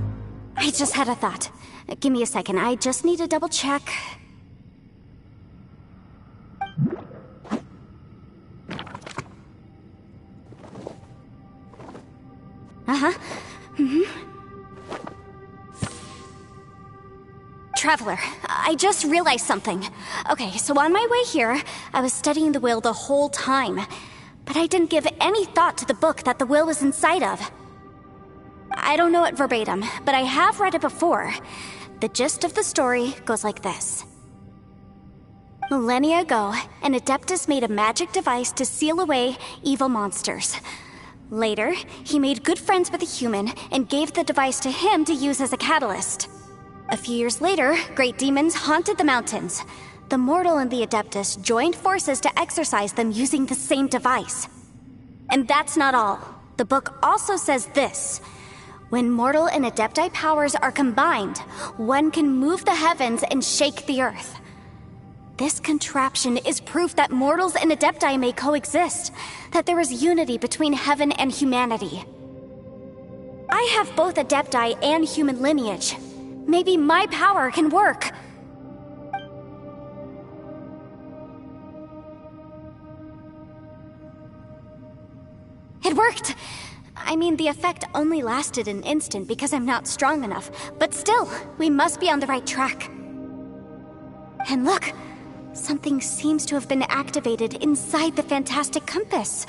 I just had a thought. Give me a second, I just need to double check. Traveler, I just realized something. Okay, so on my way here, I was studying the will the whole time, but I didn't give any thought to the book that the will was inside of. I don't know it verbatim, but I have read it before. The gist of the story goes like this. Millennia ago, an Adeptus made a magic device to seal away evil monsters. Later, he made good friends with a human and gave the device to him to use as a catalyst. A few years later, great demons haunted the mountains. The mortal and the Adeptus joined forces to exorcise them using the same device. And that's not all. The book also says this. When mortal and Adepti powers are combined, one can move the heavens and shake the earth. This contraption is proof that mortals and Adepti may coexist, that there is unity between heaven and humanity. I have both Adepti and human lineage. Maybe my power can work. It worked! I mean, the effect only lasted an instant because I'm not strong enough, but still, we must be on the right track. And look, something seems to have been activated inside the fantastic compass.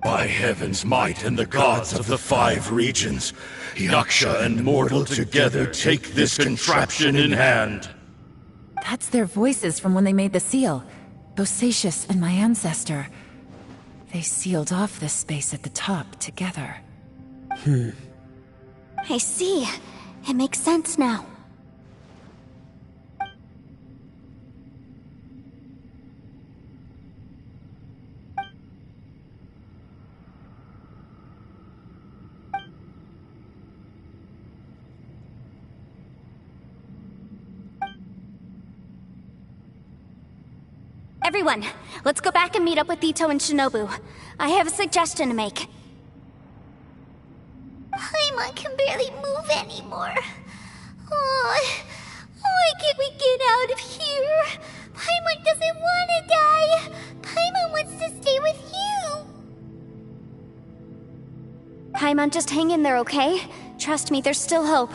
By heaven's might and the gods of the 5 regions, Yaksha and mortal together take this contraption in hand. That's their voices from when they made the seal. Bosacius and my ancestor. They sealed off this space at the top together. I see. It makes sense now. Everyone, let's go back and meet up with Ito and Shinobu. I have a suggestion to make. Paimon can barely move anymore. Oh, why can't we get out of here? Paimon doesn't want to die. Paimon wants to stay Paimon, just hang in there, okay? Trust me, there's still hope.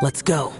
Let's go.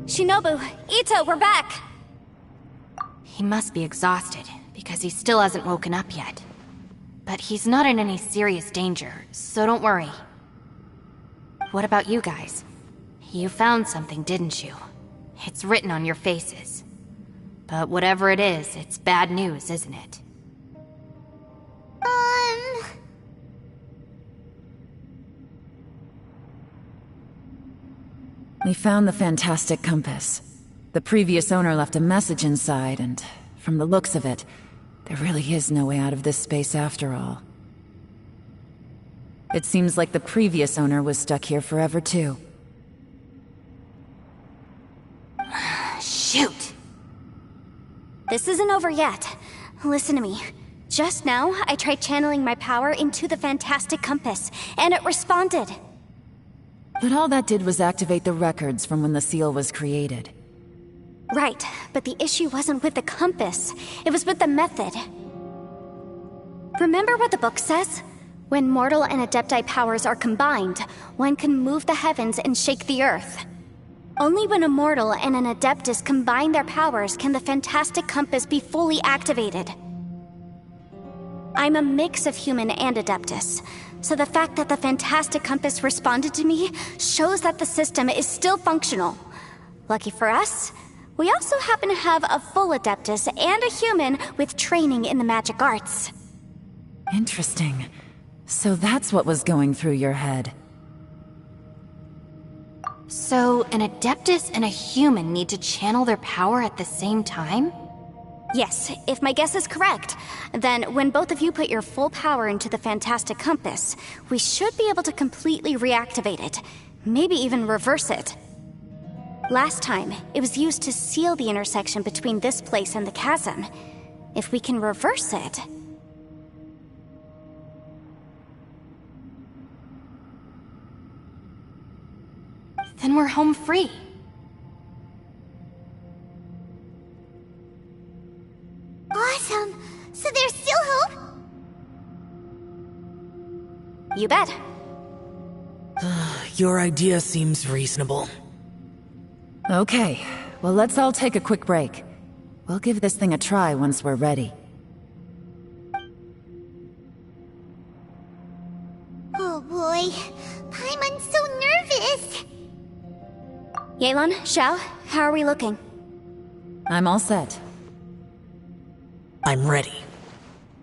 Shinobu, Ito, we're back! He must be exhausted, because he still hasn't woken up yet. But he's not in any serious danger, so don't worry. What about you guys? You found something, didn't you? It's written on your faces. But whatever it is, it's bad news, isn't it? We found the fantastic compass. The previous owner left a message inside, and from the looks of it, there really is no way out of this space after all. It seems like the previous owner was stuck here forever too. Shoot! This isn't over yet. Listen to me. Just now, I tried channeling my power into the fantastic compass, and it responded. But all that did was activate the records from when the seal was created. Right, but the issue wasn't with the compass. It was with the method. Remember what the book says? When mortal and Adepti powers are combined, one can move the heavens and shake the earth. Only when a mortal and an Adeptus combine their powers can the fantastic compass be fully activated. I'm a mix of human and Adeptus, so the fact that the fantastic compass responded to me shows that the system is still functional. Lucky for us, we also happen to have a full Adeptus and a human with training in the magic arts. Interesting. So that's what was going through your head. So, an Adeptus and a human need to channel their power at the same time? Yes, if my guess is correct, then when both of you put your full power into the fantastic compass, we should be able to completely reactivate it, maybe even reverse it. Last time, it was used to seal the intersection between this place and the chasm. If we can reverse it... Then we're home free. Awesome! So there's still hope? You bet. Your idea seems reasonable. Okay, well let's all take a quick break. We'll give this thing a try once we're ready. Oh boy, Paimon's so nervous! Yelan, Xiao, how are we looking? I'm all set. I'm ready.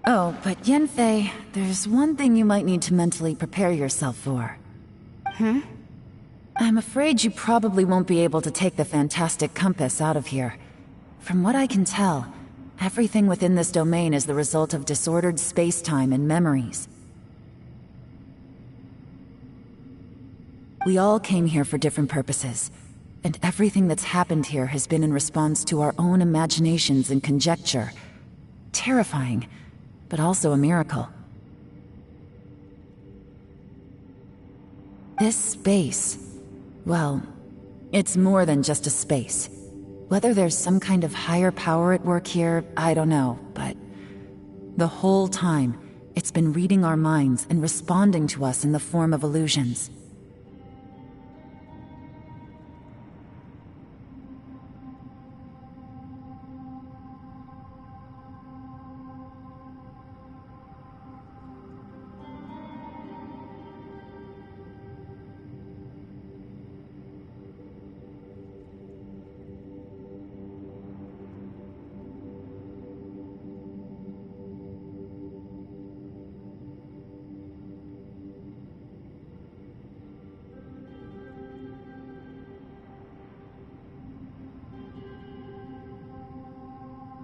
Oh, but Yanfei, there's one thing you might need to mentally prepare yourself for. I'm afraid you probably won't be able to take the fantastic compass out of here. From what I can tell, everything within this domain is the result of disordered space-time and memories. We all came here for different purposes, and everything that's happened here has been in response to our own imaginations and conjecture. Terrifying, but also a miracle. This space, well, it's more than just a space. Whether there's some kind of higher power at work here, I don't know, but the whole time, it's been reading our minds and responding to us in the form of illusions.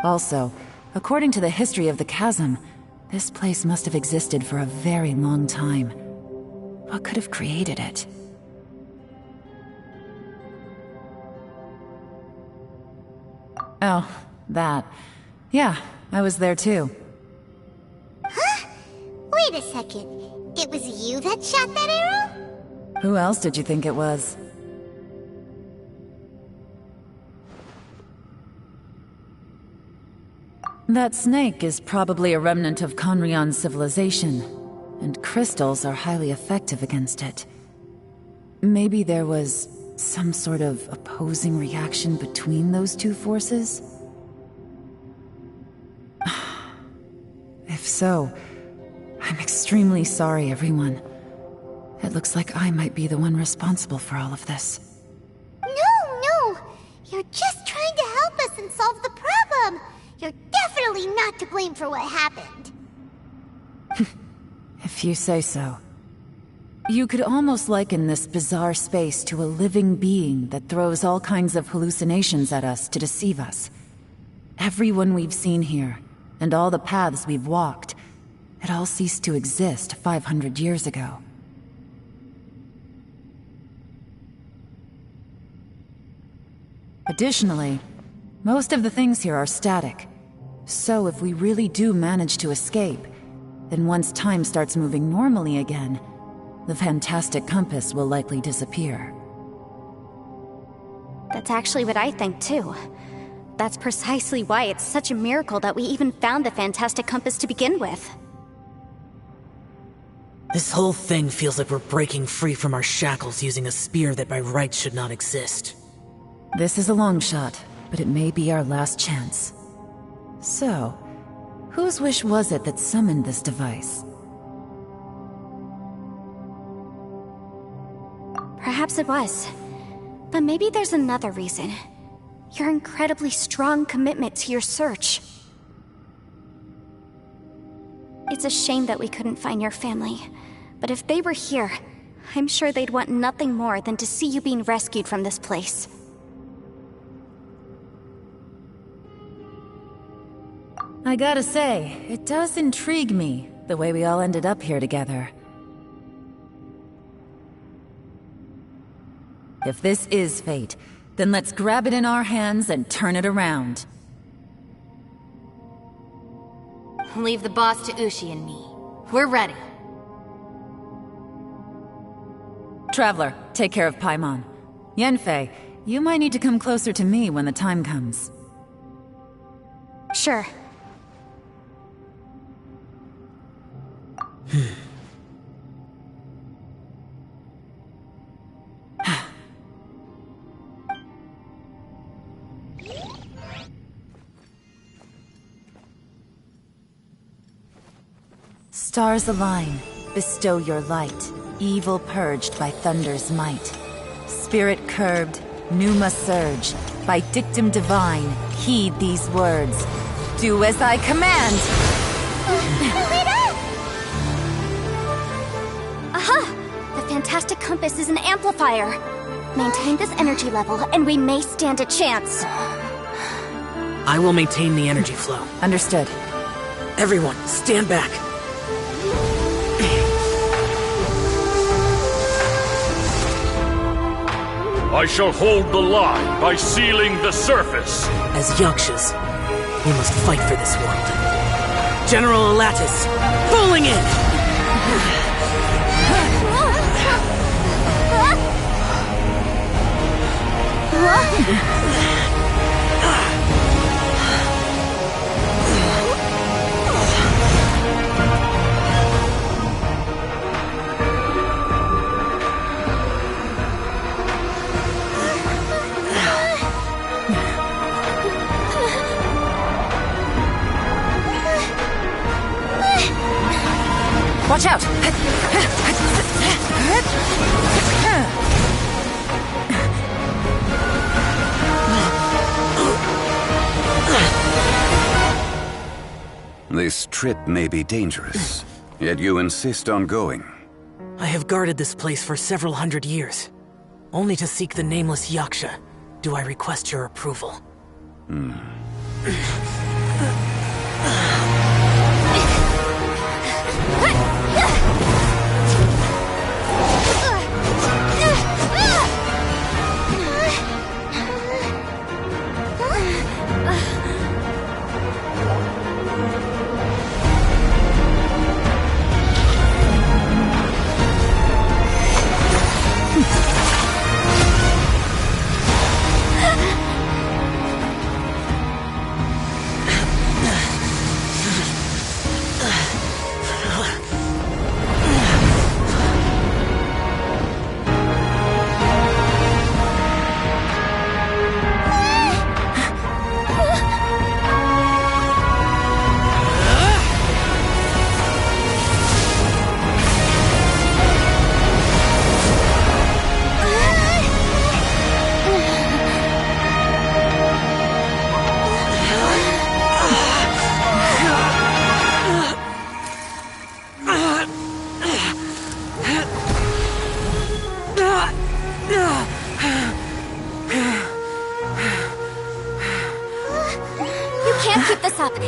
Also, according to the history of the chasm, this place must have existed for a very long time. What could have created it? Oh, that. Yeah, I was there too. Huh? Wait a second. It was you that shot that arrow? Who else did you think it was? That snake is probably a remnant of Conrion's civilization, and crystals are highly effective against it. Maybe there was some sort of opposing reaction between those two forces? If so, I'm extremely sorry, everyone. It looks like I might be the one responsible for all of this. No! You're just trying to help us and solve the problem! You're definitely not to blame for what happened. If you say so. You could almost liken this bizarre space to a living being that throws all kinds of hallucinations at us to deceive us. Everyone we've seen here, and all the paths we've walked, it all ceased to exist 500 years ago. Additionally, most of the things here are static. So if we really do manage to escape, then once time starts moving normally again, the fantastic compass will likely disappear. That's actually what I think too. That's precisely why it's such a miracle that we even found the fantastic compass to begin with. This whole thing feels like we're breaking free from our shackles using a spear that by rights should not exist. This is a long shot, but it may be our last chance. So, whose wish was it that summoned this device? Perhaps it was. But maybe there's another reason. Your incredibly strong commitment to your search. It's a shame that we couldn't find your family. But if they were here, I'm sure they'd want nothing more than to see you being rescued from this place. I gotta say, it does intrigue me, the way we all ended up here together. If this is fate, then let's grab it in our hands and turn it around. Leave the boss to Ushi and me. We're ready. Traveler, take care of Paimon. Yanfei, you might need to come closer to me when the time comes. Sure. Stars align, bestow your light, evil purged by thunder's might. Spirit curbed, pneuma surge, by dictum divine, heed these words. Do as I command! Aha! The fantastic compass is an amplifier. Maintain this energy level, and we may stand a chance. I will maintain the energy flow. Understood. Everyone, stand back. I shall hold the line by sealing the surface. As Yakshas, we must fight for this world. General Alatus, falling in! Watch out! This trip may be dangerous, yet you insist on going. I have guarded this place for several hundred years. Only to seek the nameless Yaksha do I request your approval.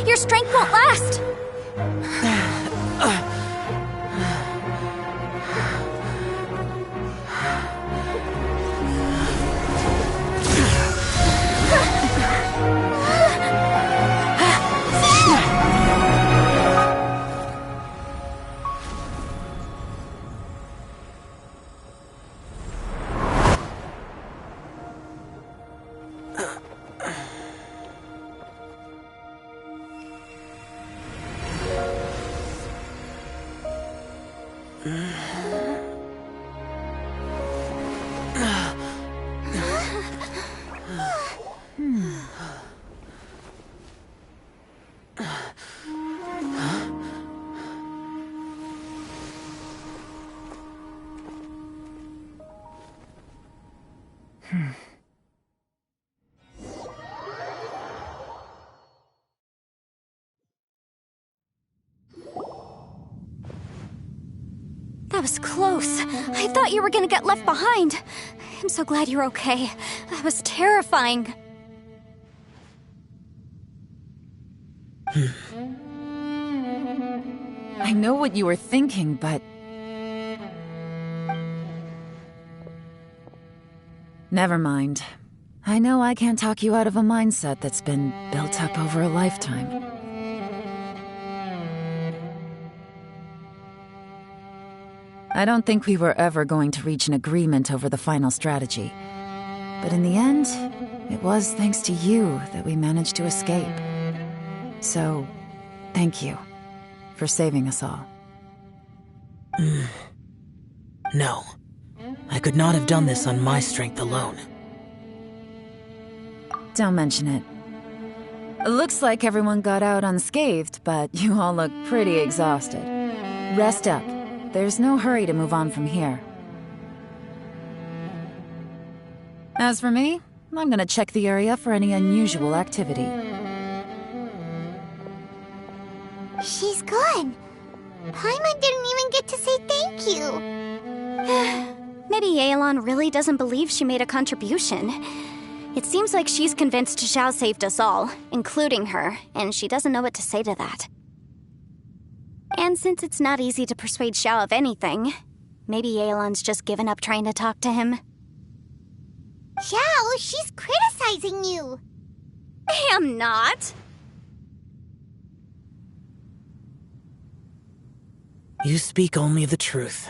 Your strength won't last! That was close. I thought you were gonna get left behind. I'm so glad you're okay. That was terrifying. I know what you were thinking, but... Never mind. I know I can't talk you out of a mindset that's been built up over a lifetime. I don't think we were ever going to reach an agreement over the final strategy. But in the end, it was thanks to you that we managed to escape. So, thank you for saving us all. No. I could not have done this on my strength alone. Don't mention it. It looks like everyone got out unscathed, but you all look pretty exhausted. Rest up. There's no hurry to move on from here. As for me, I'm gonna check the area for any unusual activity. She's gone. Paimon didn't even get to say thank you. Maybe Yelan really doesn't believe she made a contribution. It seems like she's convinced Xiao saved us all, including her, and she doesn't know what to say to that. And since it's not easy to persuade Xiao of anything, maybe Yelan's just given up trying to talk to him. Xiao, she's criticizing you. I am not. You speak only the truth.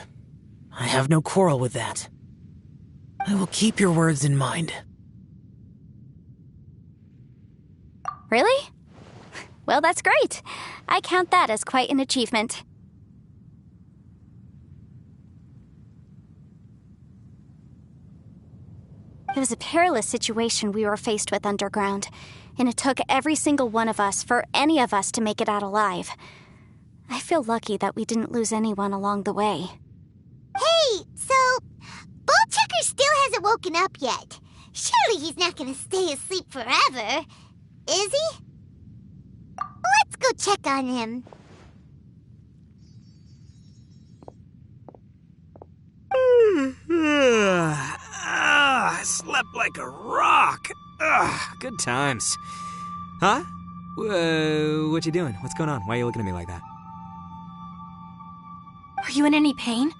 I have no quarrel with that. I will keep your words in mind. Really? Well, that's great. I count that as quite an achievement. It was a perilous situation we were faced with underground, and it took every single one of us for any of us to make it out alive. I feel lucky that we didn't lose anyone along the way. Hey, so... Ballchecker still hasn't woken up yet. Surely he's not gonna stay asleep forever, is he? Let's go check on him. I slept like a rock. Good times. Huh? What you doing? What's going on? Why are you looking at me like that? Are you in any pain?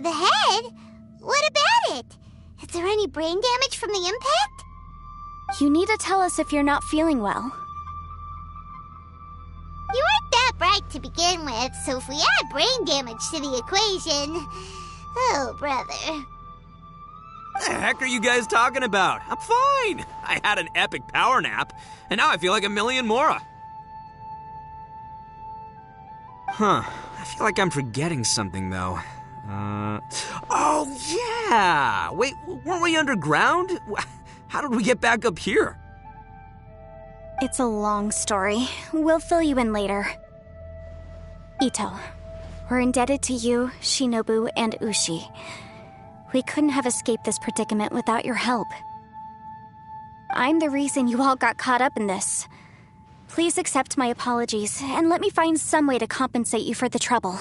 The head? What about it? Is there any brain damage from the impact? You need to tell us if you're not feeling well. You aren't that bright to begin with, so if we add brain damage to the equation... Oh, brother. The heck are you guys talking about? I'm fine. I had an epic power nap, and now I feel like a million more. Huh. I feel like I'm forgetting something, though. Oh, yeah! Wait, weren't we underground? How did we get back up here? It's a long story. We'll fill you in later. Ito, we're indebted to you, Shinobu, and Ushi. We couldn't have escaped this predicament without your help. I'm the reason you all got caught up in this. Please accept my apologies, and let me find some way to compensate you for the trouble.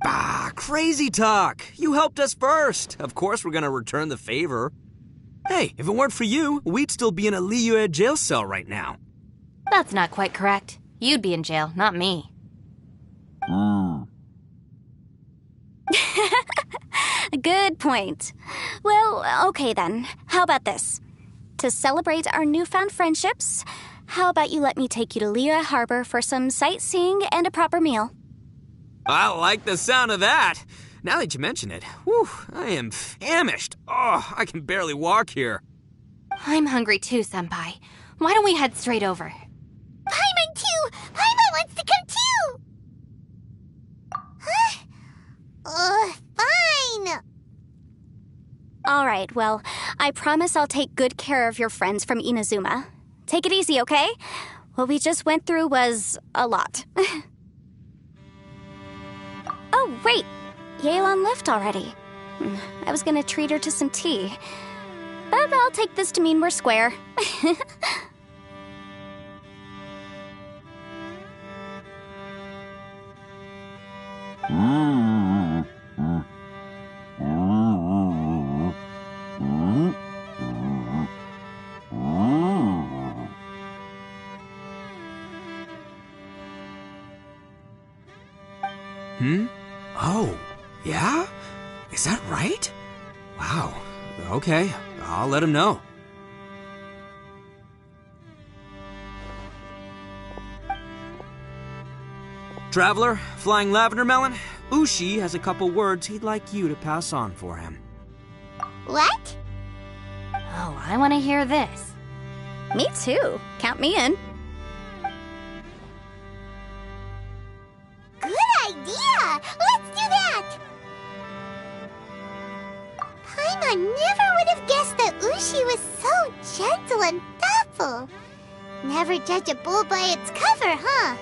Ah, crazy talk! You helped us first! Of course we're gonna return the favor. Hey, if it weren't for you, we'd still be in a Liyue jail cell right now. That's not quite correct. You'd be in jail, not me. Good point. Well, okay then. How about this? To celebrate our newfound friendships, how about you let me take you to Liyue Harbor for some sightseeing and a proper meal? I like the sound of that. Now that you mention it, whew, I am famished. Oh, I can barely walk here. I'm hungry too, Senpai. Why don't we head straight over? Paimon too! Paimon wants to come too! Huh? Fine! Alright, well, I promise I'll take good care of your friends from Inazuma. Take it easy, okay? What we just went through was a lot. Oh, wait! Yelan left already. I was gonna treat her to some tea. But I'll take this to mean we're square. Oh, yeah? Is that right? Wow. Okay, I'll let him know. Traveler, Flying Lavender Melon, Ushi has a couple words he'd like you to pass on for him. What? Oh, I want to hear this. Me too. Count me in. Good idea! Let's do that! Paimon never would have guessed that Ushi was so gentle and thoughtful. Never judge a bull by its cover, huh?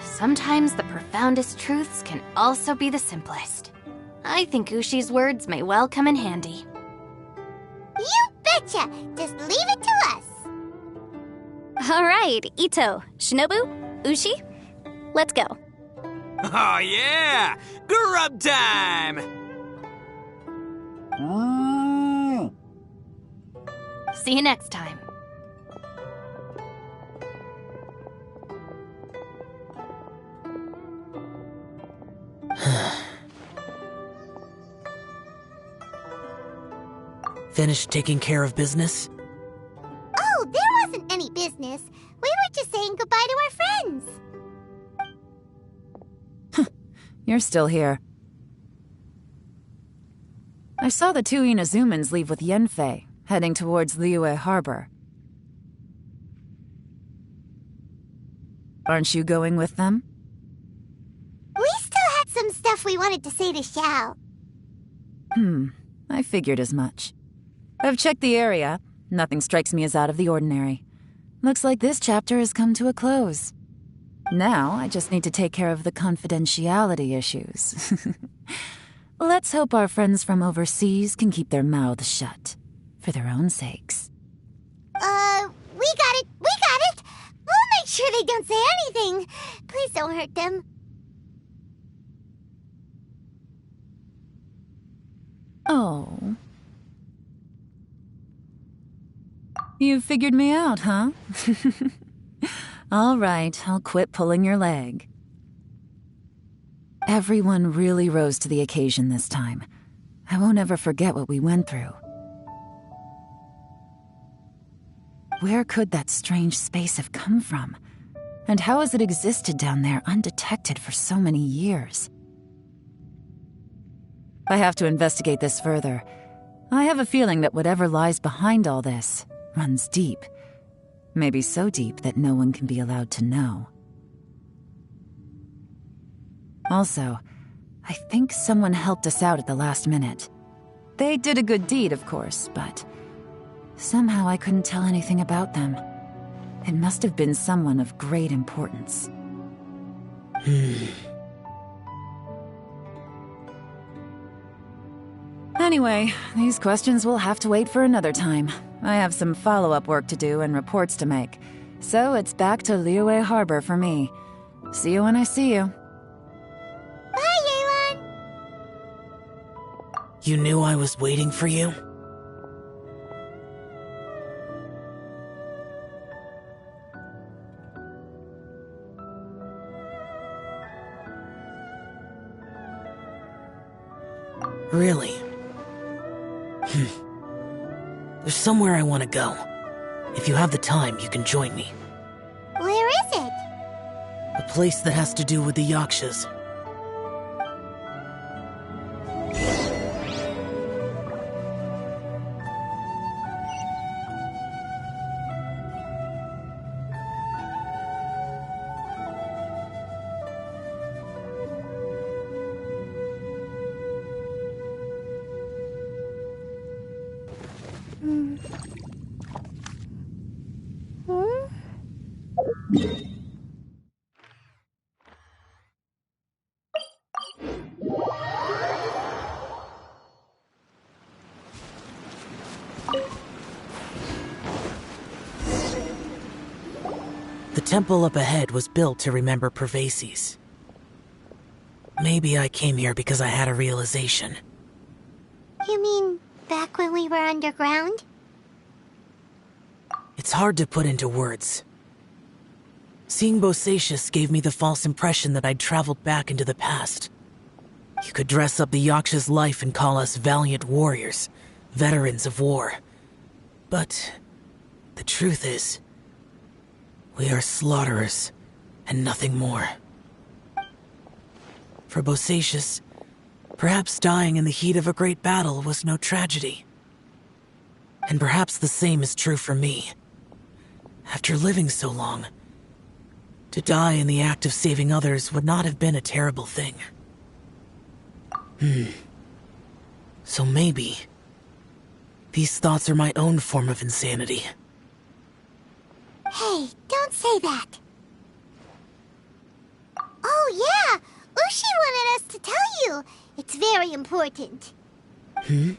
Sometimes the profoundest truths can also be the simplest. I think Ushi's words may well come in handy. You betcha! Just leave it to us! Alright, Ito, Shinobu, Ushi, let's go. Oh yeah! Grub time! See you next time. Finished taking care of business? Oh, there wasn't any business. We were just saying goodbye to our friends. You're still here. I saw the two Inazumans leave with Yanfei, heading towards Liyue Harbor. Aren't you going with them? We still had some stuff we wanted to say to Xiao. I figured as much. I've checked the area. Nothing strikes me as out of the ordinary. Looks like this chapter has come to a close. Now, I just need to take care of the confidentiality issues. Let's hope our friends from overseas can keep their mouths shut. For their own sakes. We got it! We got it! We'll make sure they don't say anything. Please don't hurt them. Oh. You figured me out, huh? All right, I'll quit pulling your leg. Everyone really rose to the occasion this time. I won't ever forget what we went through. Where could that strange space have come from? And how has it existed down there undetected for so many years? I have to investigate this further. I have a feeling that whatever lies behind all this runs deep. Maybe so deep that no one can be allowed to know. Also, I think someone helped us out at the last minute. They did a good deed, of course, but somehow I couldn't tell anything about them. It must have been someone of great importance. Anyway, these questions will have to wait for another time. I have some follow-up work to do and reports to make. So it's back to Liyue Harbor for me. See you when I see you. Bye, Yelan! You knew I was waiting for you? Really? There's somewhere I want to go. If you have the time, you can join me. Where is it? A place that has to do with the Yakshas. The temple up ahead was built to remember Pervases. Maybe I came here because I had a realization. You mean back when we were underground? It's hard to put into words. Seeing Bosacius gave me the false impression that I'd traveled back into the past. You could dress up the Yaksha's life and call us valiant warriors, veterans of war. But the truth is, we are slaughterers, and nothing more. For Bosacius, perhaps dying in the heat of a great battle was no tragedy. And perhaps the same is true for me. After living so long, to die in the act of saving others would not have been a terrible thing. So maybe these thoughts are my own form of insanity. Hey, don't say that. Oh yeah, Ushi wanted us to tell you. It's very important. Ushi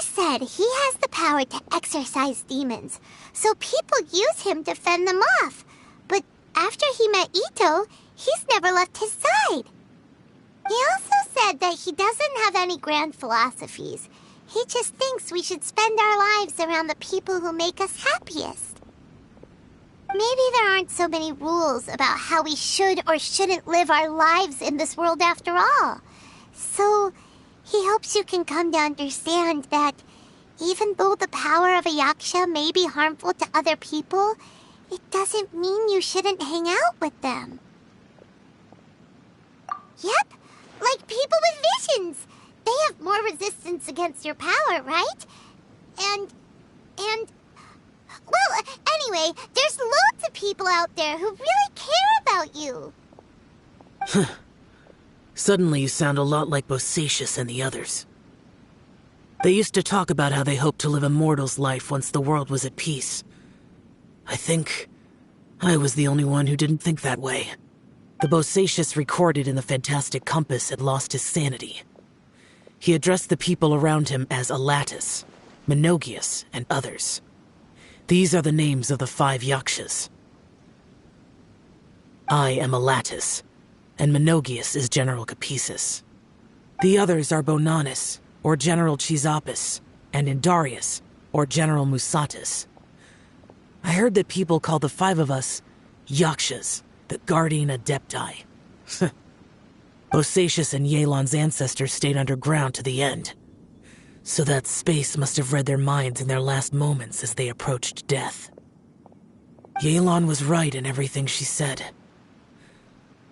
said he has the power to exorcise demons, so people use him to fend them off. But after he met Ito, he's never left his side. He also said that he doesn't have any grand philosophies. He just thinks we should spend our lives around the people who make us happiest. Maybe there aren't so many rules about how we should or shouldn't live our lives in this world after all. So he hopes you can come to understand that even though the power of a Yaksha may be harmful to other people, it doesn't mean you shouldn't hang out with them. Yep, like people with visions. They have more resistance against your power, right? And... Well, anyway, there's loads of people out there who really care about you. Suddenly you sound a lot like Bosacius and the others. They used to talk about how they hoped to live a mortal's life once the world was at peace. I think I was the only one who didn't think that way. The Bosacius recorded in the fantastic compass had lost his sanity. He addressed the people around him as Alatus, Menogius, and others. These are the names of the 5 Yakshas. I am Alatus, and Menogius is General Capisis. The others are Bonanis, or General Chisapis, and Indarius, or General Musatus. I heard that people call the 5 of us Yakshas, the Guardian Adepti. Bosacius and Yelan's ancestors stayed underground to the end, so that space must have read their minds in their last moments as they approached death. Yelan was right in everything she said.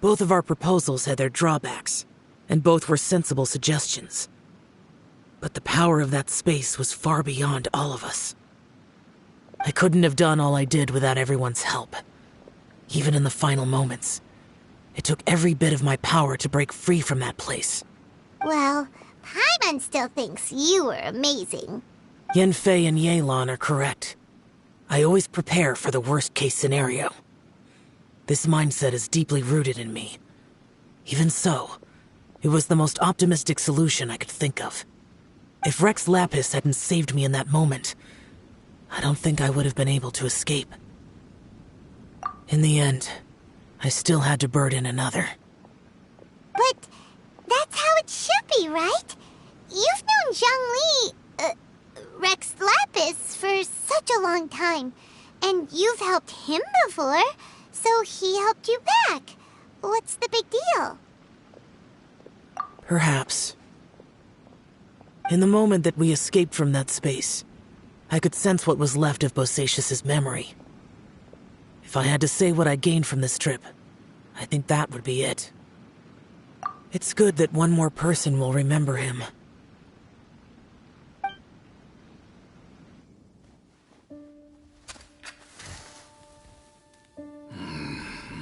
Both of our proposals had their drawbacks, and both were sensible suggestions. But the power of that space was far beyond all of us. I couldn't have done all I did without everyone's help. Even in the final moments, it took every bit of my power to break free from that place. Well, Paimon still thinks you were amazing. Yanfei and Yelan are correct. I always prepare for the worst-case scenario. This mindset is deeply rooted in me. Even so, it was the most optimistic solution I could think of. If Rex Lapis hadn't saved me in that moment, I don't think I would have been able to escape. In the end, I still had to burden another. But that's how it should be, right? You've known Zhongli, Rex Lapis, for such a long time, and you've helped him before, so he helped you back. What's the big deal? Perhaps. In the moment that we escaped from that space, I could sense what was left of Bosacius's memory. If I had to say what I gained from this trip, I think that would be it. It's good that one more person will remember him.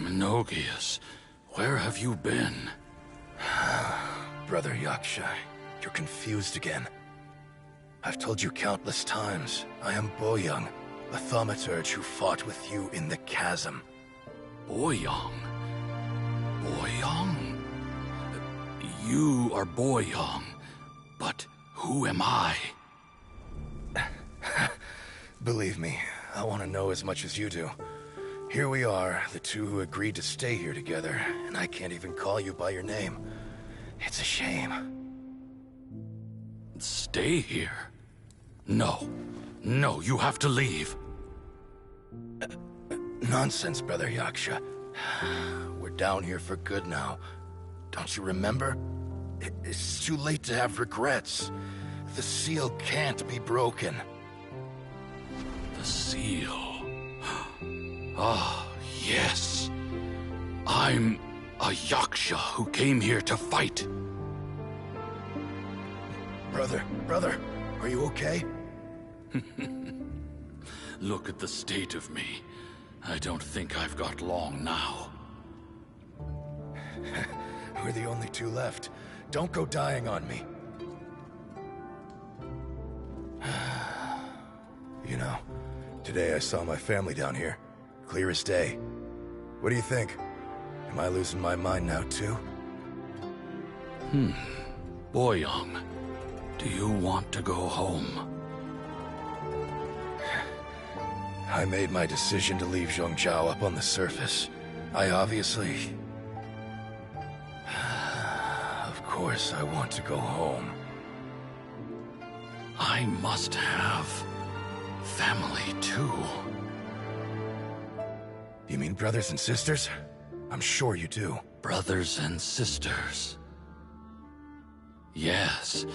Menogius, where have you been? Brother Yaksha, you're confused again. I've told you countless times, I am Boyoung, the thaumaturge who fought with you in the chasm. Boyoung? Boyoung? You are Boyoung, but who am I? Believe me, I want to know as much as you do. Here we are, the two who agreed to stay here together, and I can't even call you by your name. It's a shame. Stay here? No. No, you have to leave. Nonsense, Brother Yaksha. We're down here for good now. Don't you remember? It's too late to have regrets. The seal can't be broken. The seal. Ah, yes. I'm a Yaksha who came here to fight. Brother, are you okay? Look at the state of me. I don't think I've got long now. We're the only two left. Don't go dying on me. You know, today I saw my family down here. Clear as day. What do you think? Am I losing my mind now too? Boyoung, do you want to go home? I made my decision to leave Zhongzhou up on the surface. I obviously... Of course I want to go home. I must have family too. You mean brothers and sisters? I'm sure you do. Brothers and sisters. Yes,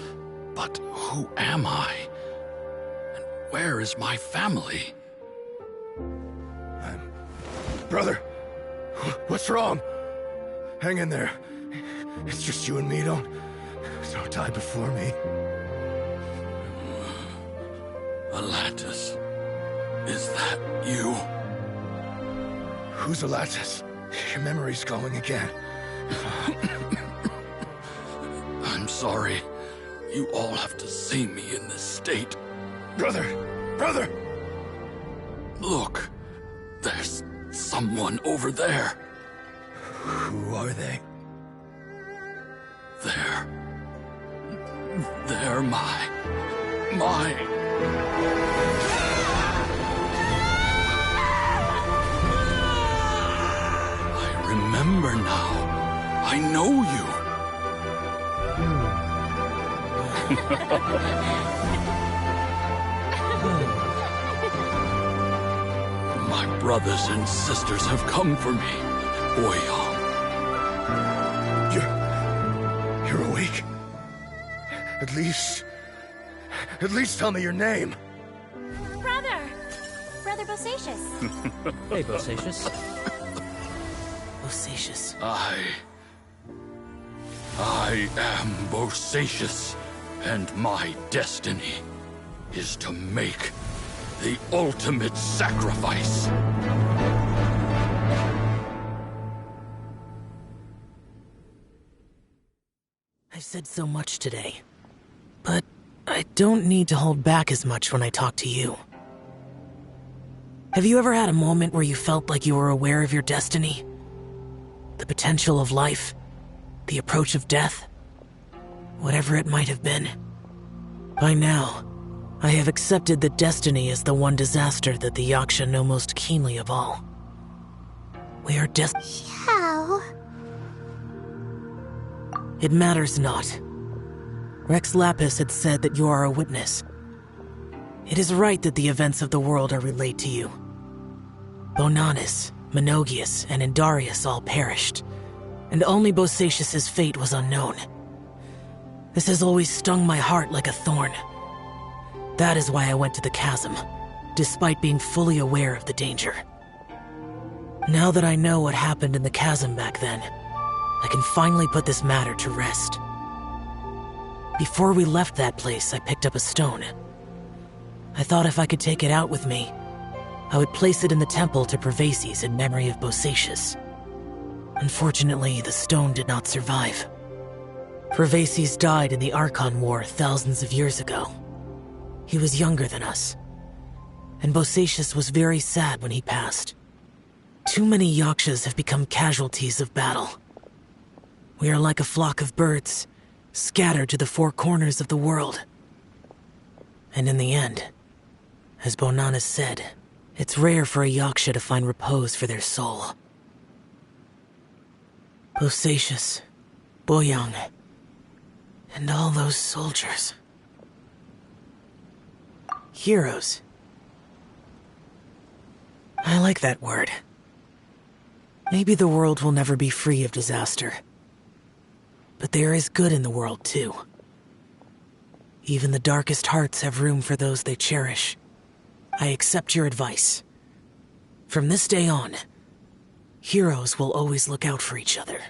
but who am I? And where is my family? Brother! What's wrong? Hang in there. It's just you and me, don't die before me. Alatus, is that you? Who's Alatus? Your memory's going again. I'm sorry. You all have to see me in this state. Brother! Look, there's someone over there. Who are they? They're my... I remember now. I know you. My brothers and sisters have come for me, Boyang. You're awake? At least tell me your name. Brother Bosacious. Hey, Bosacious. Bosacious. I am Bosacious, and my destiny is to make the ultimate sacrifice. I've said so much today, but I don't need to hold back as much when I talk to you. Have you ever had a moment where you felt like you were aware of your destiny? The potential of life? The approach of death? Whatever it might have been. By now, I have accepted that destiny is the one disaster that the Yaksha know most keenly of all. We are How? It matters not. Rex Lapis had said that you are a witness. It is right that the events of the world are relayed to you. Bonanis, Menogias, and Indarius all perished, and only Bosacious's fate was unknown. This has always stung my heart like a thorn. That is why I went to the chasm, despite being fully aware of the danger. Now that I know what happened in the chasm back then, I can finally put this matter to rest. Before we left that place, I picked up a stone. I thought if I could take it out with me, I would place it in the temple to Pervases in memory of Bosacious. Unfortunately, the stone did not survive. Pervases died in the Archon War thousands of years ago. He was younger than us, and Bosacious was very sad when he passed. Too many Yakshas have become casualties of battle. We are like a flock of birds, scattered to the four corners of the world. And in the end, as Bonanis said, it's rare for a Yaksha to find repose for their soul. Bosacious, Boyang, and all those soldiers. Heroes. I like that word. Maybe the world will never be free of disaster. But there is good in the world, too. Even the darkest hearts have room for those they cherish. I accept your advice. From this day on, heroes will always look out for each other.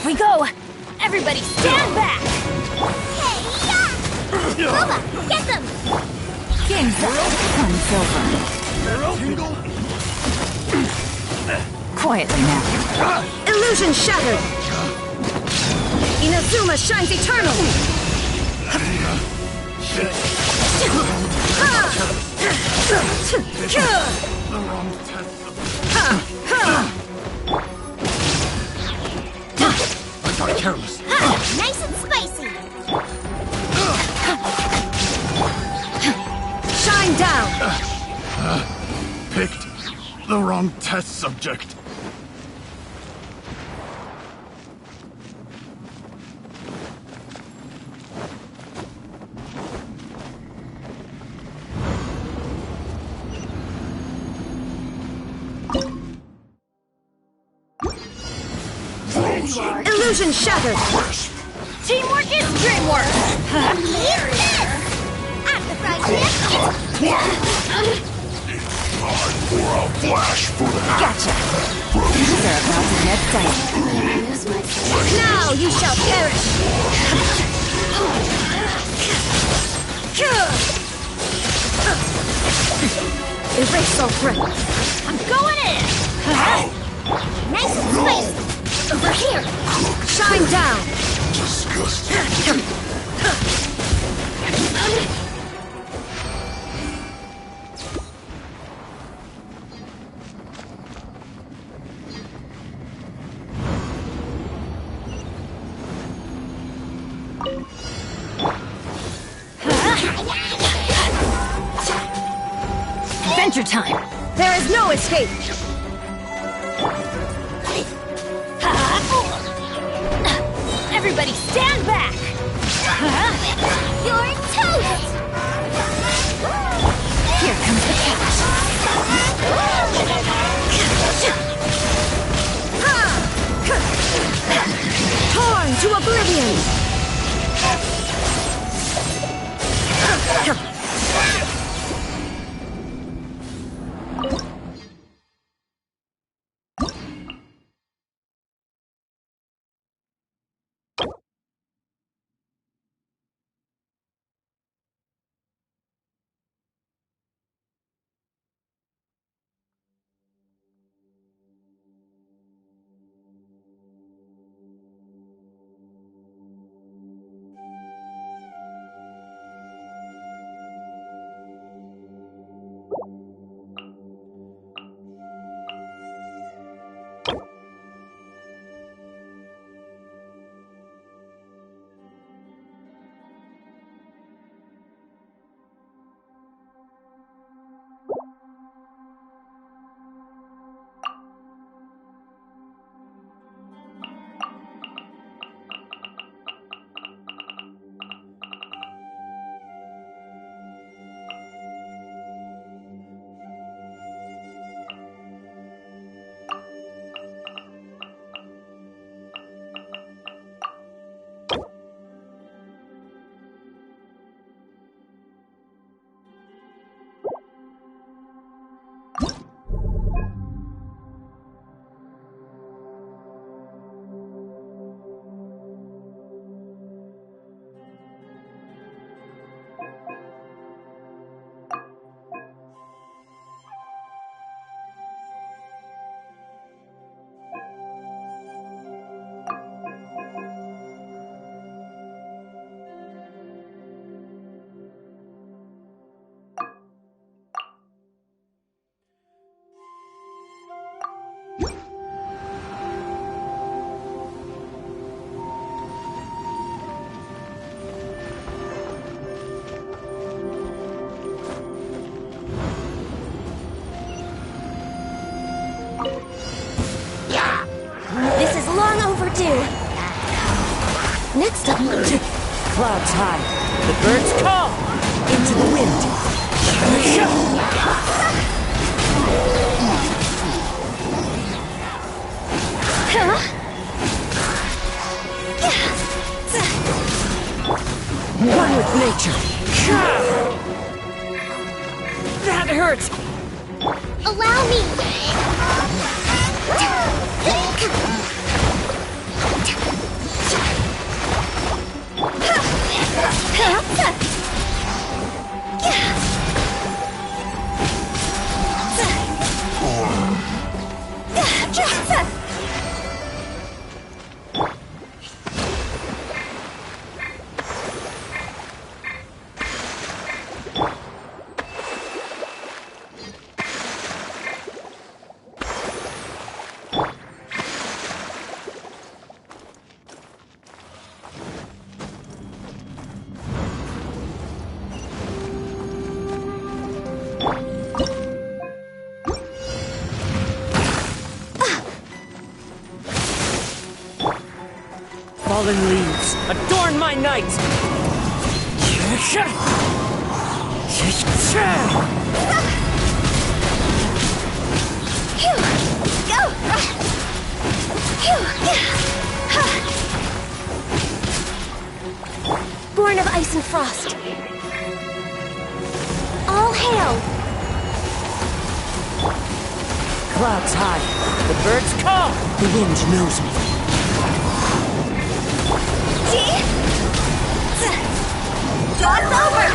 We go! Everybody stand back! Hey, yeah! Booba, get them! Game's up. Fun's over. Quietly now. Illusion shattered! Inazuma shines eternal! I got careless. Nice and spicy! Shine down! Picked the wrong test subject. Illusion shattered! Teamwork is dreamwork! Eat this! At the fried chip! Time for a flash for the Gotcha. These are about to get dicey. Now you shall perish! Erase all threats! I'm going in! Nice and spicy! Over here! Shine down! disgusting. Adventure time! There is no escape! Everybody stand back! You're toast! Here comes the catch! Torn to oblivion! do? Next up... Clouds high. The birds call. Into the wind. One with nature. That hurts. Allow me. Fallen leaves, adorn my night! Born of ice and frost. All hail! Clouds high, the birds call! The wind knows me. Dog's over!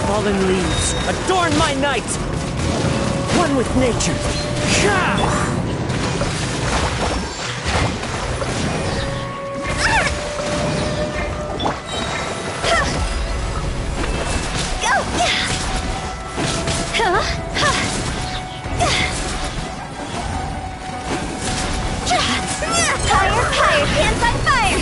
Fallen leaves, adorn my night! One with nature. Fire, hands on fire!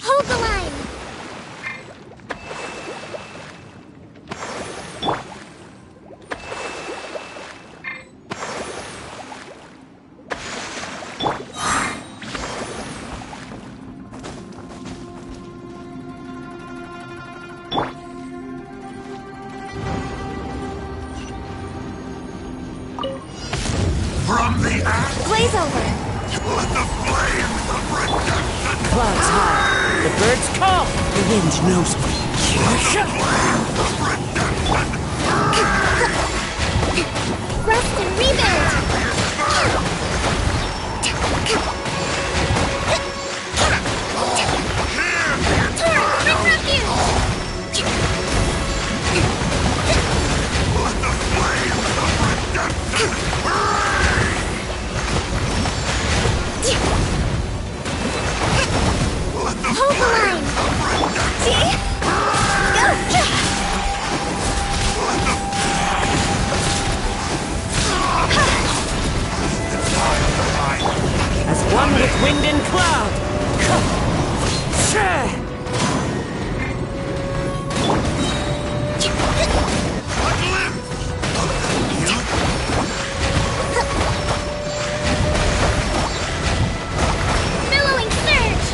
Hold the line! From the ash, Blaze over! let the flames of redemption Clouds high, the birds call! The wind knows me. Rest and rebuild! Turn! Bring refuge! Hold the line! See? Go! As one with wind and cloud! Billowing surge!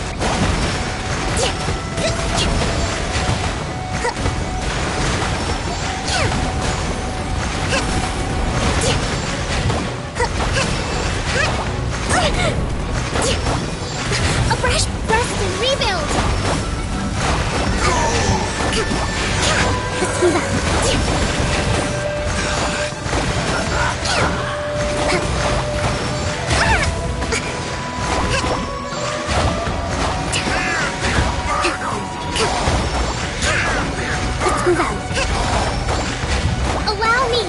A fresh burst and rebuild! Let's move out. Let's move out. Allow me.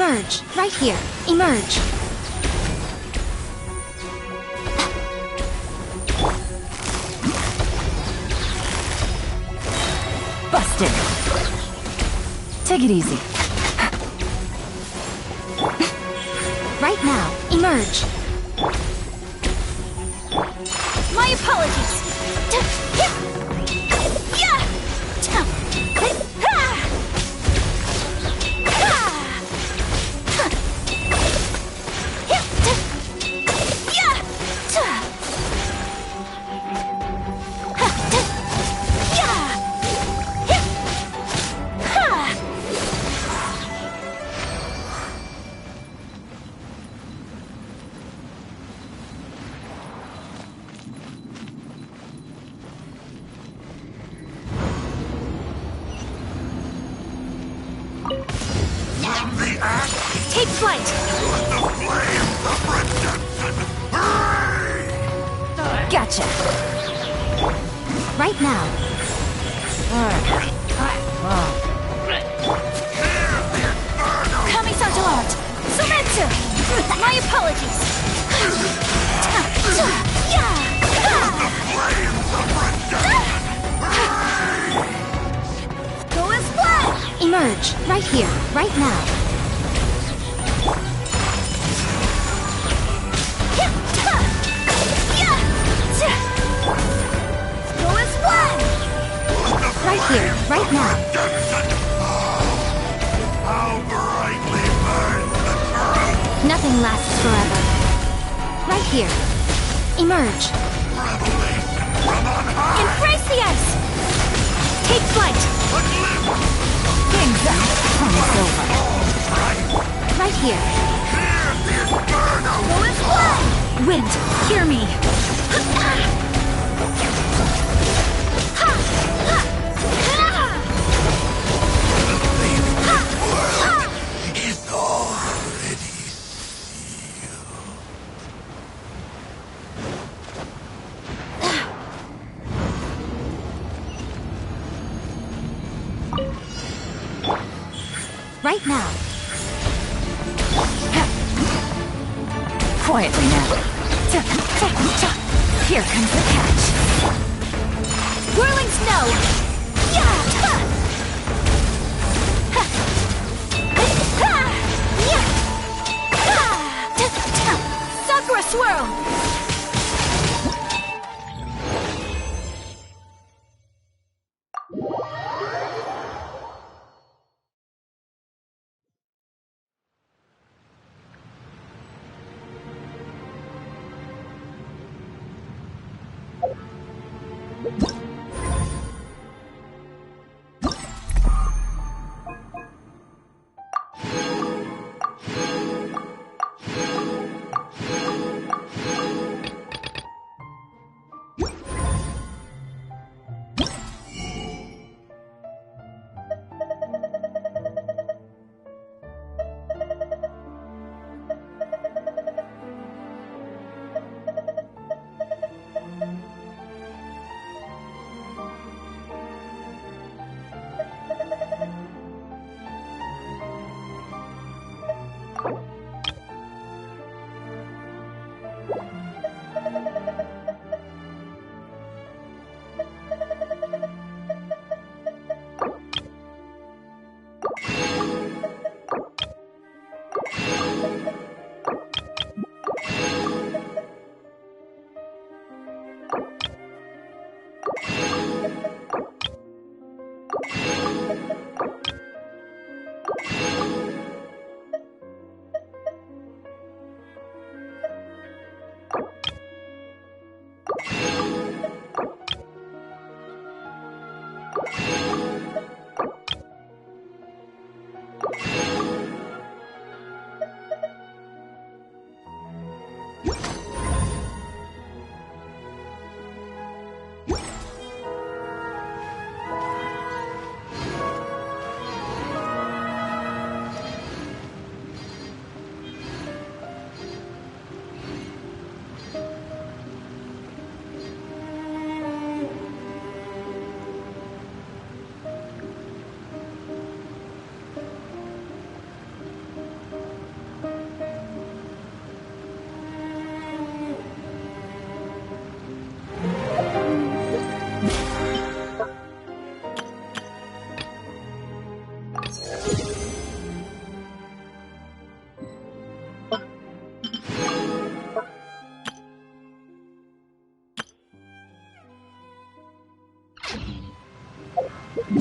Emerge. Right here. Emerge. Busted. Take it easy. Right now. Emerge. My apologies. Take flight! The flames of redemption! Hooray! Gotcha. Right now. Kamisato art! Sumetsu! My apologies! The flames of redemption! Go as planned! Emerge. Right here. Right now. Go as planned! Right here. Right now. How brightly burns the truth! Nothing lasts forever. Right here. Emerge. Revelation from on high! Embrace the ice! Take flight! Things out. Fun over. Right here. Hear the inferno! Go as planned! Wind, hear me. Is already sealed. Right now. Quietly now. Here comes the catch. Whirling snow! Sakura swirl! Oh,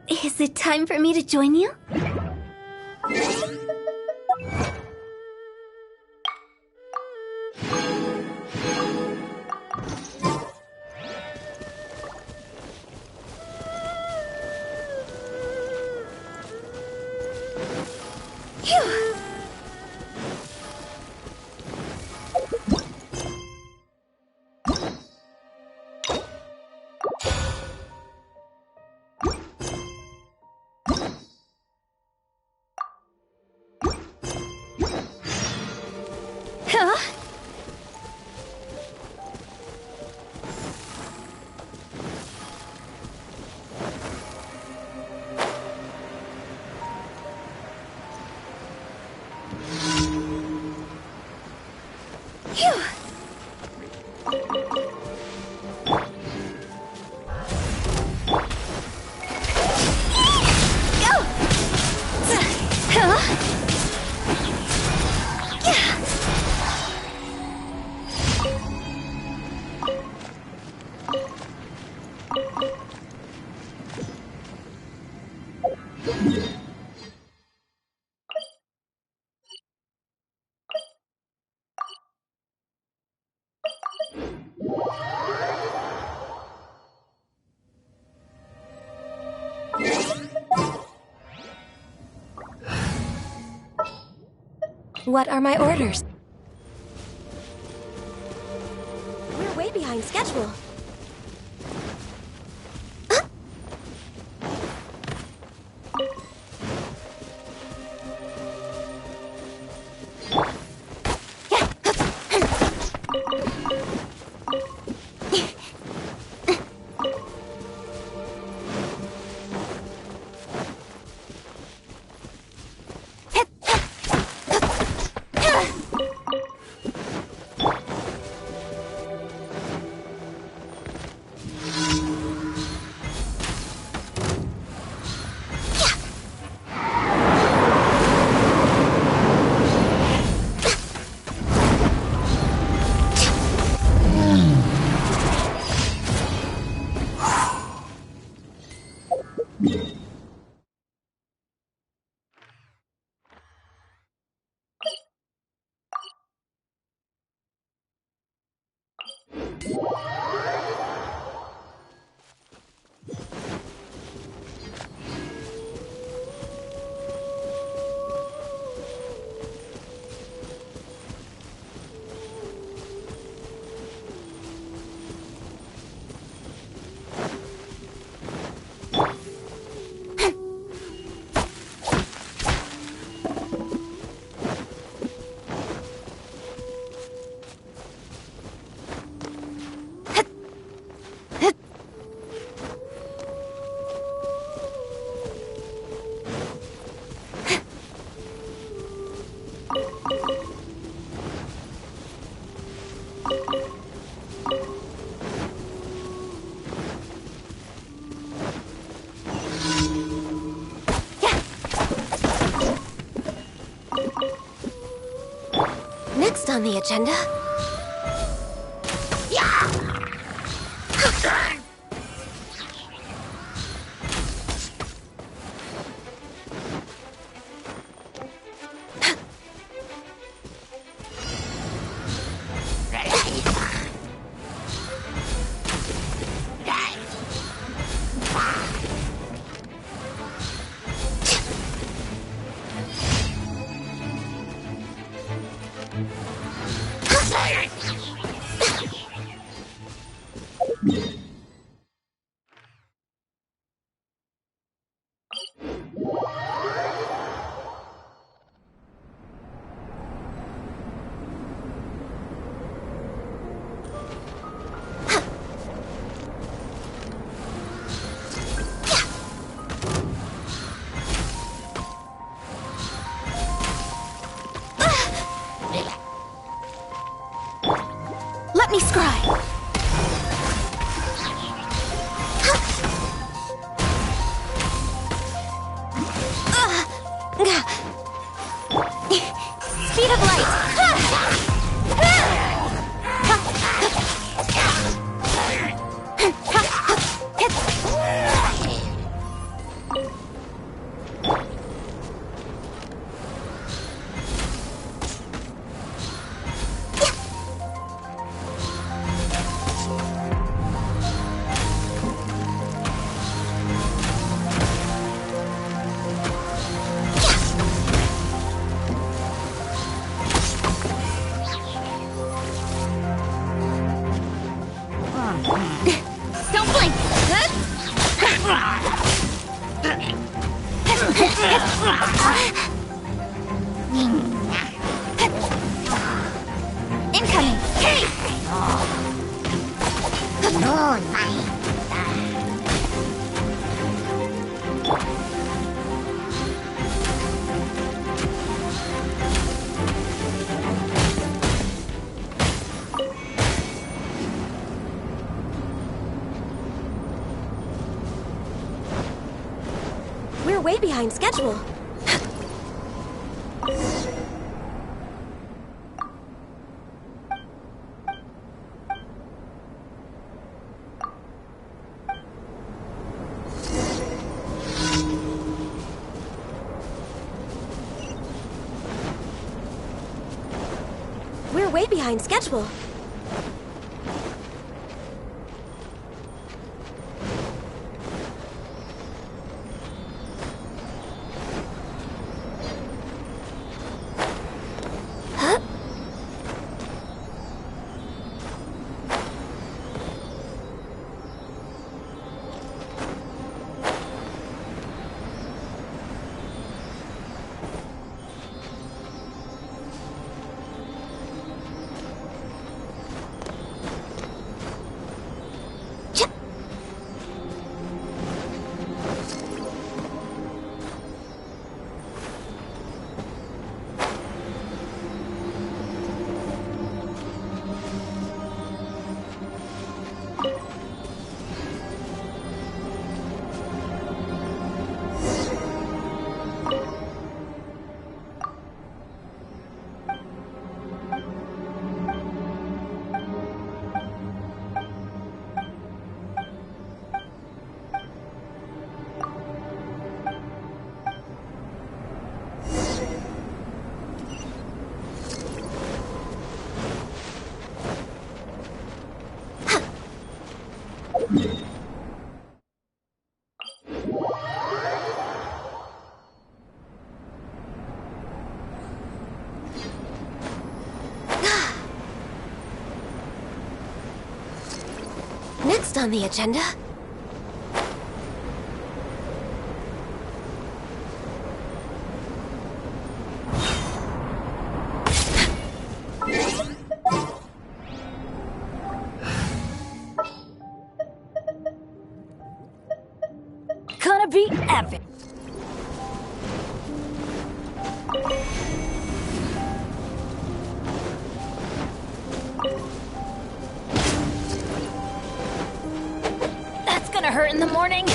is it time for me to join you? Phew! Huh? Phew! Go! Huh? Yeah! What are my orders? We're way behind schedule. Next on the agenda. me scry. Speed of light. Don't blink! Incoming! We're way behind schedule. We're way behind schedule. Next on the agenda... Gonna be epic. That's gonna hurt in the morning.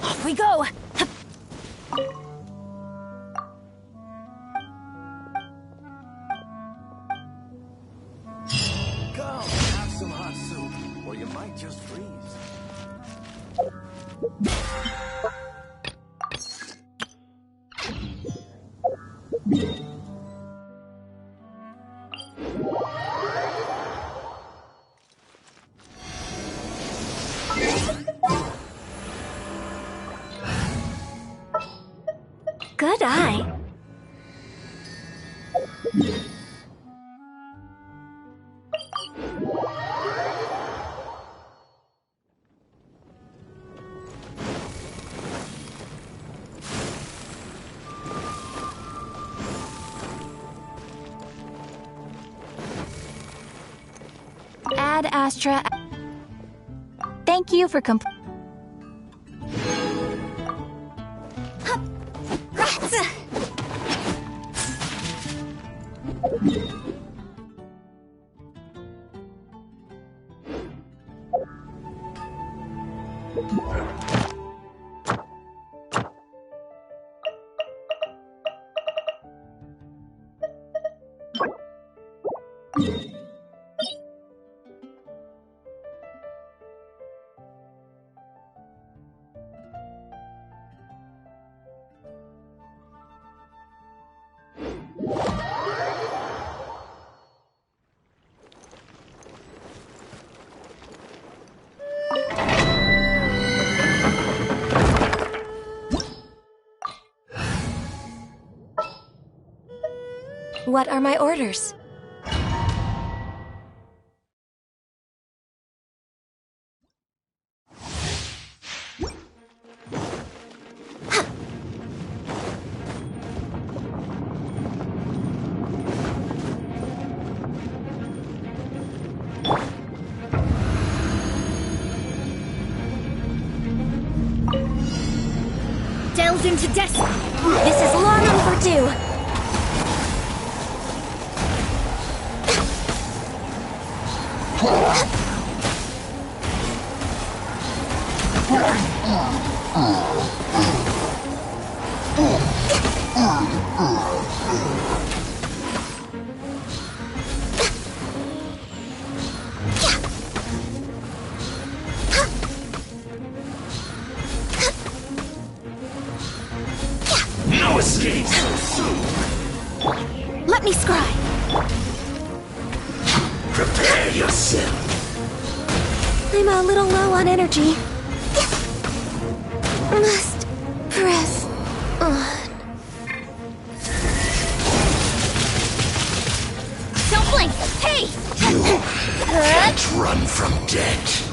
Off we go. Come, have some hot soup, or you might just freeze. Good eye. Astra. Thank you for What are my orders? delves into destiny. This is long overdue. No escape so soon! Let me scry. Prepare yourself! I'm a little low on energy. Must press on. Don't blink! Hey! You can't run from death.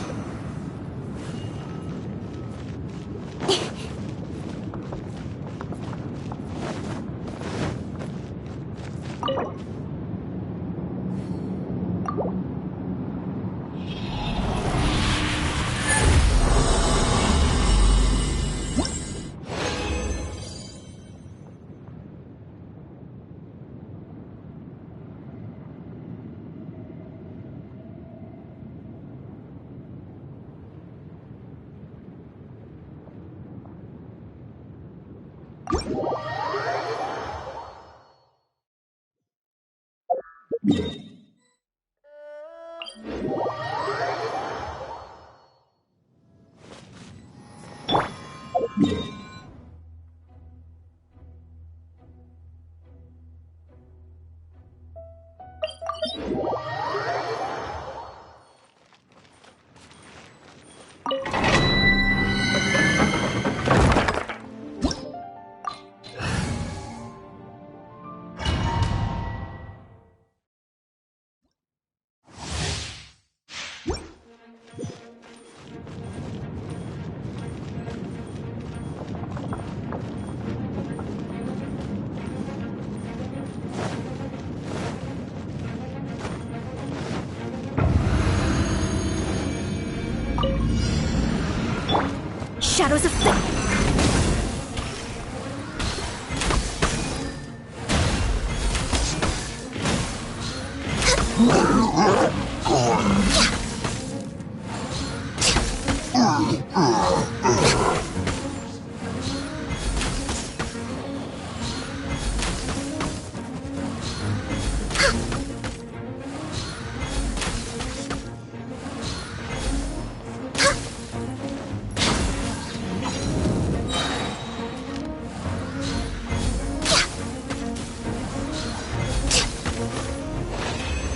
Shadows of fate.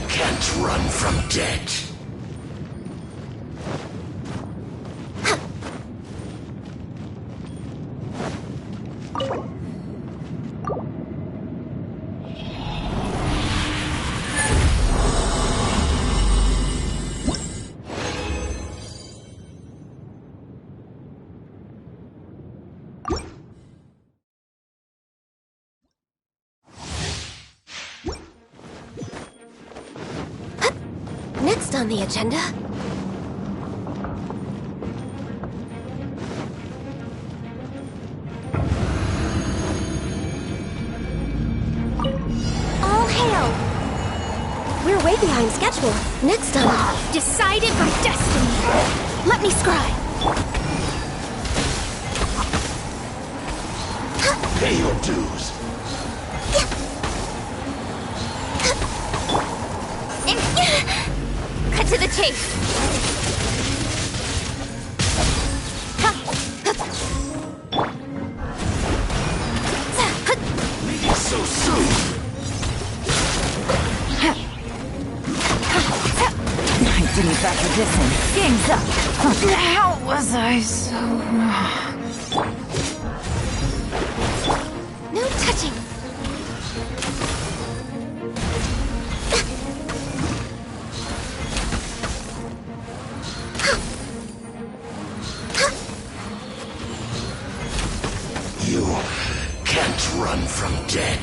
Can't run from death. on the agenda? All hail! We're way behind schedule. Next on... Decided from destiny. Let me scry. Pay your dues. Cut to the chase. Leave so soon. I didn't factor this in. Game's up. How was I so... No touching. You can't run from dead.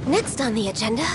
Next on the agenda?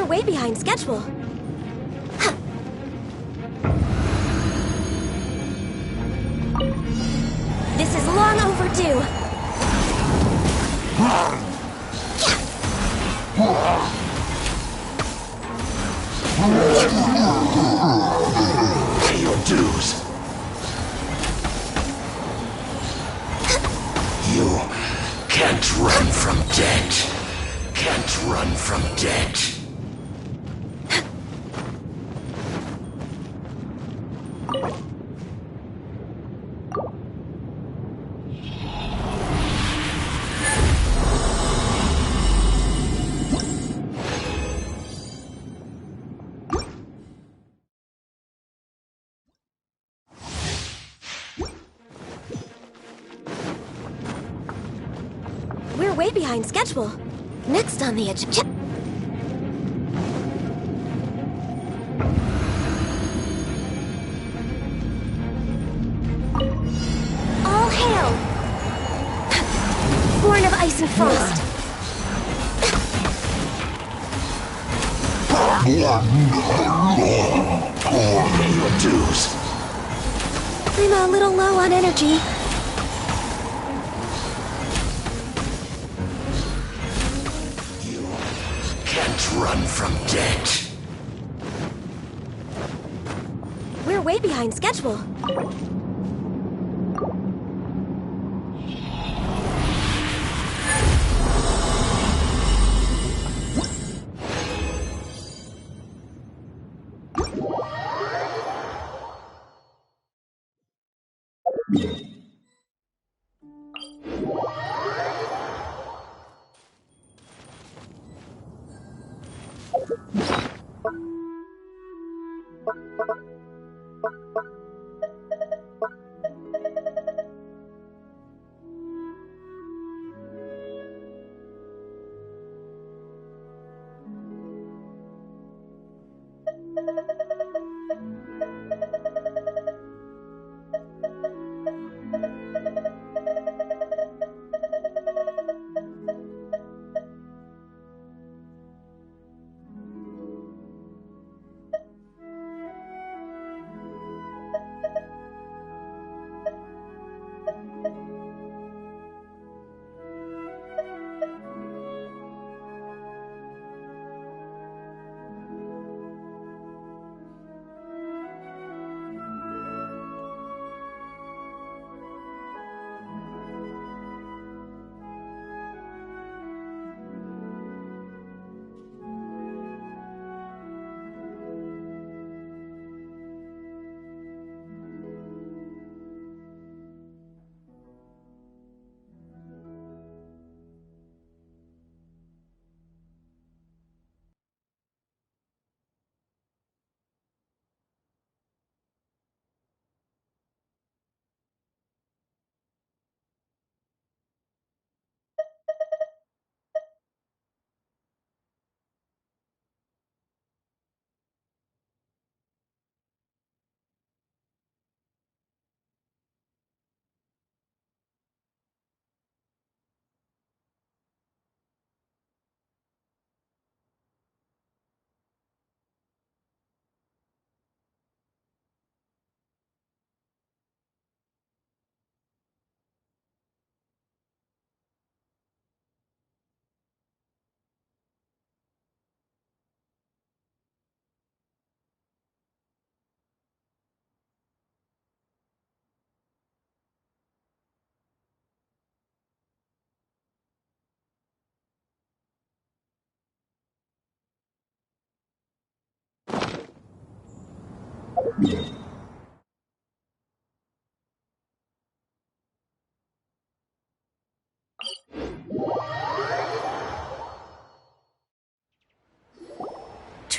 Way behind schedule. This is long overdue. Pay your dues. You can't run from dead. Can't run from dead. We're way behind schedule. Next on the agenda. All hail! Born of ice and frost. Pay your dues. I'm a little low on energy. You can't run from dead. We're way behind schedule.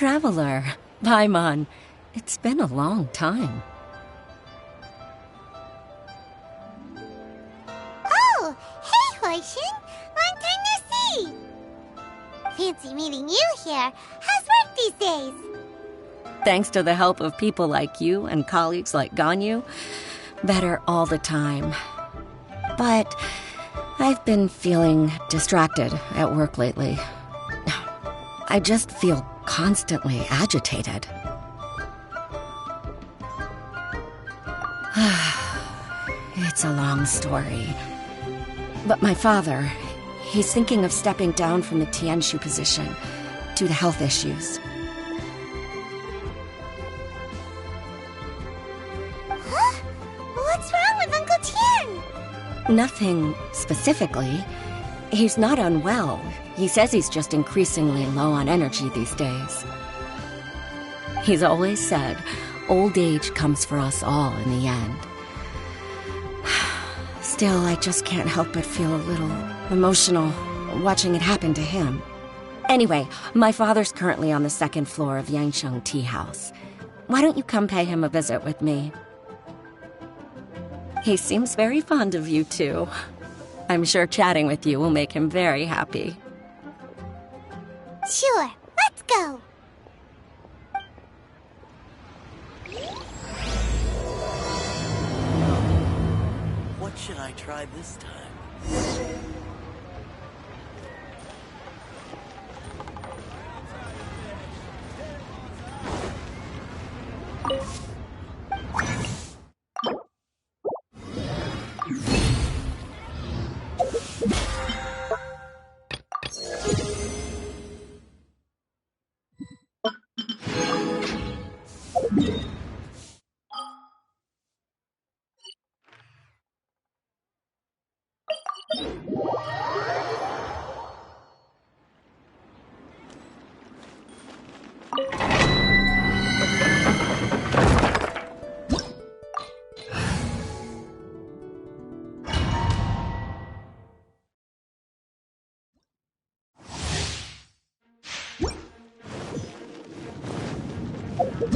Traveler, Paimon, it's been a long time. Oh, hey, Hoishin! Long time no see! Fancy meeting you here. How's work these days? Thanks to the help of people like you and colleagues like Ganyu, better all the time. But I've been feeling distracted at work lately. I just feel constantly agitated. It's a long story. But my father, he's thinking of stepping down from the Tianshu position due to health issues. Huh? What's wrong with Uncle Tien? Nothing specifically. He's not unwell. He says he's just increasingly low on energy these days. He's always said, old age comes for us all in the end. Still, I just can't help but feel a little emotional watching it happen to him. Anyway, my father's currently on the second floor of Yangsheng Tea House. Why don't you come pay him a visit with me? He seems very fond of you, too. I'm sure chatting with you will make him very happy. Sure, let's go! What should I try this time? This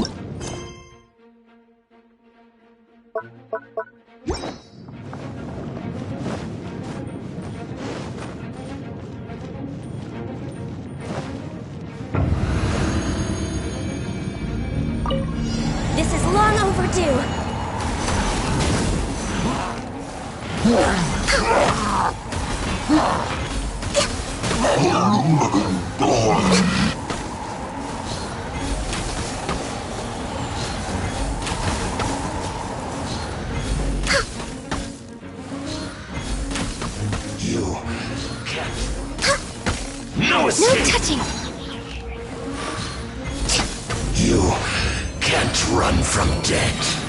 is long overdue. You can't. No escape! No touching! You can't run from death.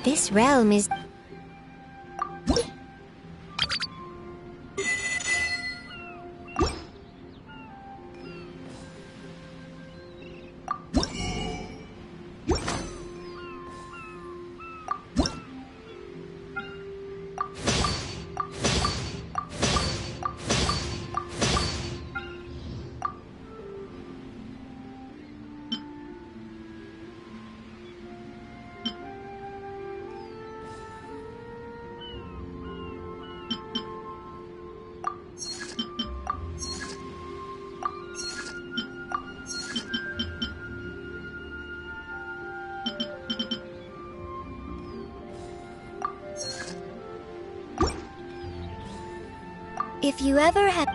This realm is... If you ever had...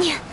Yeah.